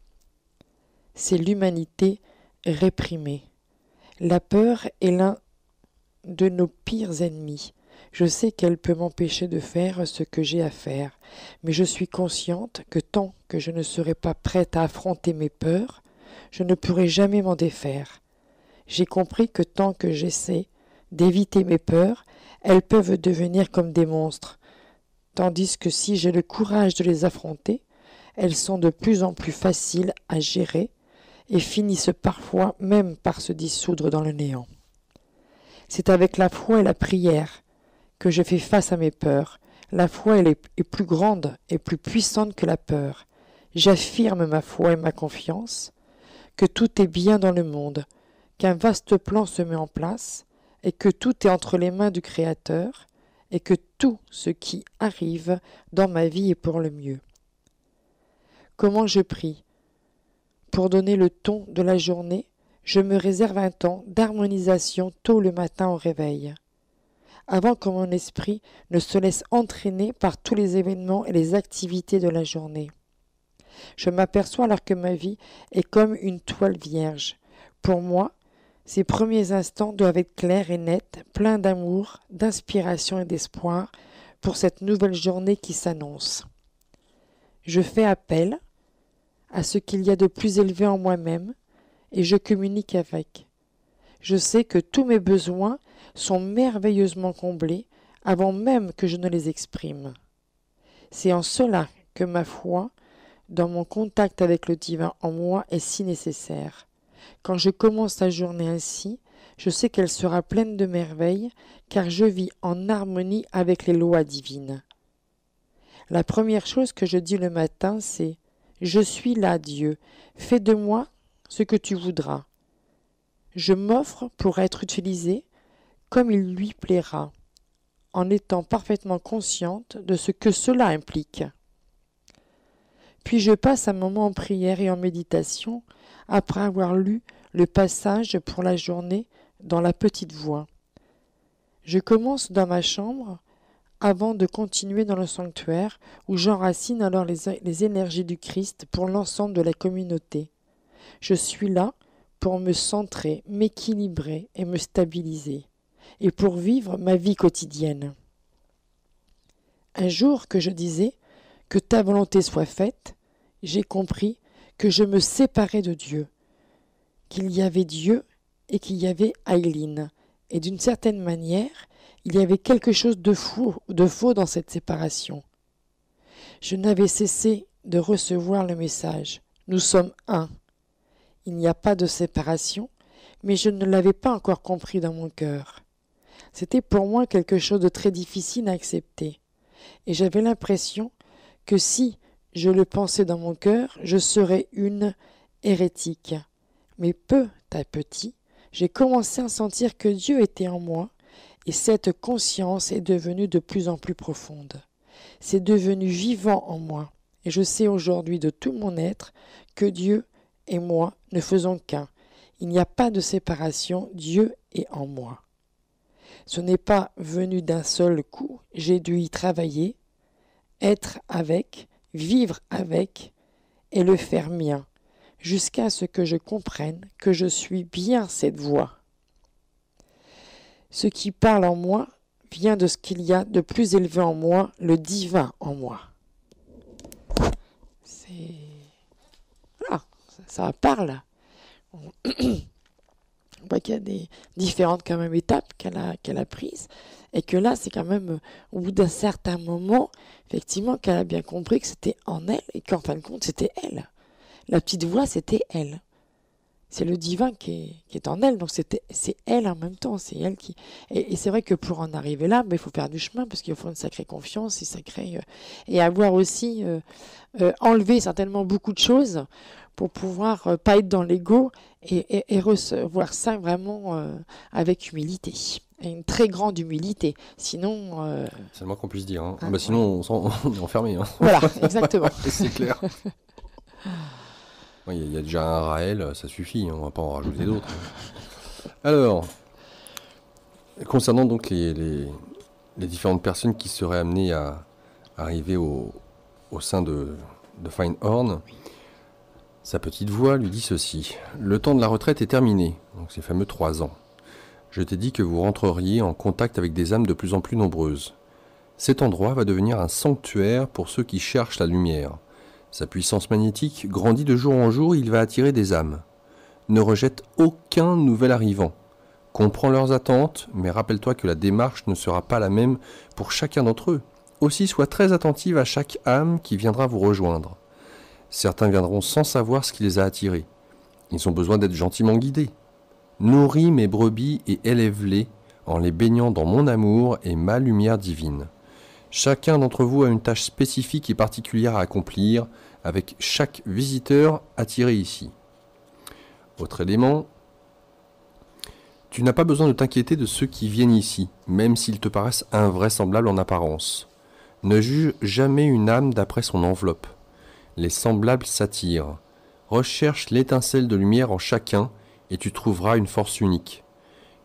C'est l'humanité réprimée. La peur est l'un de nos pires ennemis. Je sais qu'elle peut m'empêcher de faire ce que j'ai à faire, mais je suis consciente que tant que je ne serai pas prête à affronter mes peurs, je ne pourrai jamais m'en défaire. J'ai compris que tant que j'essaie d'éviter mes peurs, elles peuvent devenir comme des monstres, tandis que si j'ai le courage de les affronter, elles sont de plus en plus faciles à gérer et finissent parfois même par se dissoudre dans le néant. C'est avec la foi et la prière que je fais face à mes peurs. La foi est plus grande et plus puissante que la peur. J'affirme ma foi et ma confiance, que tout est bien dans le monde, qu'un vaste plan se met en place, et que tout est entre les mains du Créateur, et que tout ce qui arrive dans ma vie est pour le mieux. Comment je prie ? Pour donner le ton de la journée, je me réserve un temps d'harmonisation tôt le matin au réveil, avant que mon esprit ne se laisse entraîner par tous les événements et les activités de la journée. Je m'aperçois alors que ma vie est comme une toile vierge. Pour moi, ces premiers instants doivent être clairs et nets, pleins d'amour, d'inspiration et d'espoir pour cette nouvelle journée qui s'annonce. Je fais appel à ce qu'il y a de plus élevé en moi-même et je communique avec. Je sais que tous mes besoins sont merveilleusement comblés avant même que je ne les exprime. C'est en cela que ma foi dans mon contact avec le divin en moi est si nécessaire. Quand je commence la journée ainsi, Je sais qu'elle sera pleine de merveilles, car je vis en harmonie avec les lois divines. La première chose que je dis le matin, c'est « Je suis là, Dieu, fais de moi ce que tu voudras. Je m'offre pour être utilisée comme il lui plaira, en étant parfaitement consciente de ce que cela implique. » Puis je passe un moment en prière et en méditation après avoir lu le passage pour la journée dans la petite voix. Je commence dans ma chambre avant de continuer dans le sanctuaire où j'enracine alors les énergies du Christ pour l'ensemble de la communauté. Je suis là pour me centrer, m'équilibrer et me stabiliser, et pour vivre ma vie quotidienne. Un jour que je disais « Que ta volonté soit faite », j'ai compris que je me séparais de Dieu, qu'il y avait Dieu et qu'il y avait Aileen, et d'une certaine manière, il y avait quelque chose de faux dans cette séparation. Je n'avais cessé de recevoir le message « Nous sommes un ». Il n'y a pas de séparation, mais je ne l'avais pas encore compris dans mon cœur. C'était pour moi quelque chose de très difficile à accepter, et j'avais l'impression que si je le pensais dans mon cœur, je serais une hérétique. Mais peu à petit, j'ai commencé à sentir que Dieu était en moi, et cette conscience est devenue de plus en plus profonde. C'est devenu vivant en moi, et je sais aujourd'hui de tout mon être que Dieu et moi ne faisons qu'un. Il n'y a pas de séparation, Dieu est en moi. Ce n'est pas venu d'un seul coup, j'ai dû y travailler, être avec, vivre avec et le faire mien, jusqu'à ce que je comprenne que je suis bien cette voix. Ce qui parle en moi vient de ce qu'il y a de plus élevé en moi, le divin en moi. Voilà, ça parle. On voit qu'il y a des différentes quand même étapes qu'elle a prises, et que là, c'est quand même au bout d'un certain moment, effectivement, qu'elle a bien compris que c'était en elle, et qu'en fin de compte, c'était elle. La petite voix, c'était elle. C'est le divin qui est en elle, donc c'est elle en même temps, c'est elle qui... Et c'est vrai que pour en arriver là, il faut faire du chemin, parce qu'il faut une sacrée confiance, et avoir aussi enlevé certainement beaucoup de choses pour pouvoir pas être dans l'ego et recevoir ça vraiment avec humilité, et une très grande humilité. Sinon... C'est le moins qu'on puisse dire. Hein. Sinon, on est enfermé. Hein. Voilà, exactement. C'est clair. Il y a déjà un Raël, ça suffit, on ne va pas en rajouter d'autres. Alors, concernant donc les différentes personnes qui seraient amenées à arriver au sein de Findhorn, sa petite voix lui dit ceci. Le temps de la retraite est terminé, donc ces fameux 3 ans. Je t'ai dit que vous rentreriez en contact avec des âmes de plus en plus nombreuses. Cet endroit va devenir un sanctuaire pour ceux qui cherchent la lumière. Sa puissance magnétique grandit de jour en jour, il va attirer des âmes. Ne rejette aucun nouvel arrivant. Comprends leurs attentes, mais rappelle-toi que la démarche ne sera pas la même pour chacun d'entre eux. Aussi, sois très attentive à chaque âme qui viendra vous rejoindre. Certains viendront sans savoir ce qui les a attirés. Ils ont besoin d'être gentiment guidés. Nourris mes brebis et élève-les en les baignant dans mon amour et ma lumière divine. Chacun d'entre vous a une tâche spécifique et particulière à accomplir avec chaque visiteur attiré ici. Autre élément, tu n'as pas besoin de t'inquiéter de ceux qui viennent ici, même s'ils te paraissent invraisemblables en apparence. Ne juge jamais une âme d'après son enveloppe. Les semblables s'attirent. Recherche l'étincelle de lumière en chacun et tu trouveras une force unique.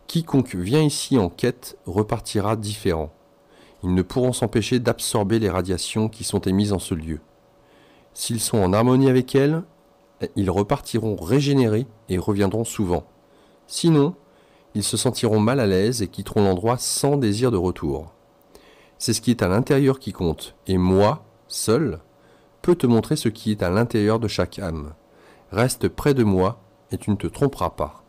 Quiconque vient ici en quête repartira différent. Ils ne pourront s'empêcher d'absorber les radiations qui sont émises en ce lieu. S'ils sont en harmonie avec elles, ils repartiront régénérés et reviendront souvent. Sinon, ils se sentiront mal à l'aise et quitteront l'endroit sans désir de retour. C'est ce qui est à l'intérieur qui compte, et moi, seul, peux te montrer ce qui est à l'intérieur de chaque âme. Reste près de moi et tu ne te tromperas pas.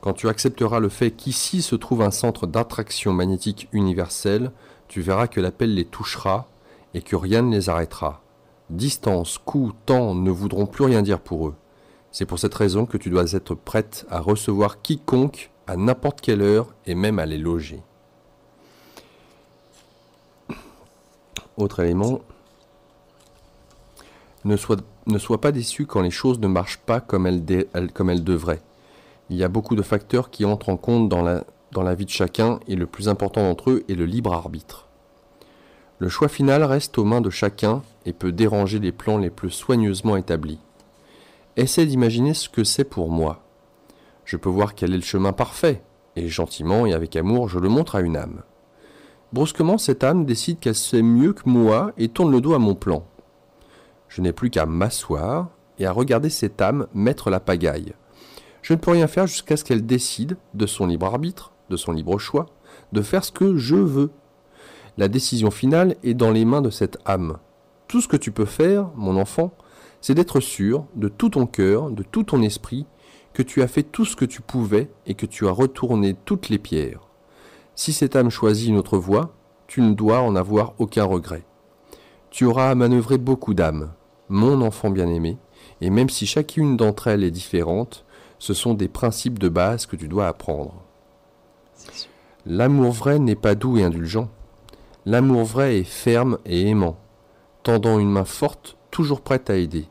Quand tu accepteras le fait qu'ici se trouve un centre d'attraction magnétique universel, tu verras que l'appel les touchera et que rien ne les arrêtera. Distance, coût, temps ne voudront plus rien dire pour eux. C'est pour cette raison que tu dois être prête à recevoir quiconque à n'importe quelle heure et même à les loger. Autre élément, ne sois pas déçu quand les choses ne marchent pas comme elles devraient. Il y a beaucoup de facteurs qui entrent en compte dans la vie de chacun et le plus important d'entre eux est le libre arbitre. Le choix final reste aux mains de chacun et peut déranger les plans les plus soigneusement établis. Essaie d'imaginer ce que c'est pour moi. Je peux voir quel est le chemin parfait, et gentiment et avec amour, je le montre à une âme. Brusquement, cette âme décide qu'elle sait mieux que moi et tourne le dos à mon plan. Je n'ai plus qu'à m'asseoir et à regarder cette âme mettre la pagaille. Je ne peux rien faire jusqu'à ce qu'elle décide, de son libre arbitre, de son libre choix, de faire ce que je veux. La décision finale est dans les mains de cette âme. Tout ce que tu peux faire, mon enfant, c'est d'être sûr, de tout ton cœur, de tout ton esprit, que tu as fait tout ce que tu pouvais et que tu as retourné toutes les pierres. Si cette âme choisit une autre voie, tu ne dois en avoir aucun regret. Tu auras à manœuvrer beaucoup d'âmes, mon enfant bien-aimé, et même si chacune d'entre elles est différente, ce sont des principes de base que tu dois apprendre. L'amour vrai n'est pas doux et indulgent. L'amour vrai est ferme et aimant, tendant une main forte, toujours prête à aider.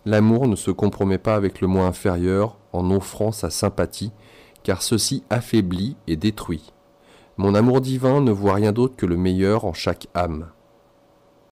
L'amour ne se compromet pas avec le moi inférieur en offrant sa sympathie, car ceci affaiblit et détruit. Mon amour divin ne voit rien d'autre que le meilleur en chaque âme.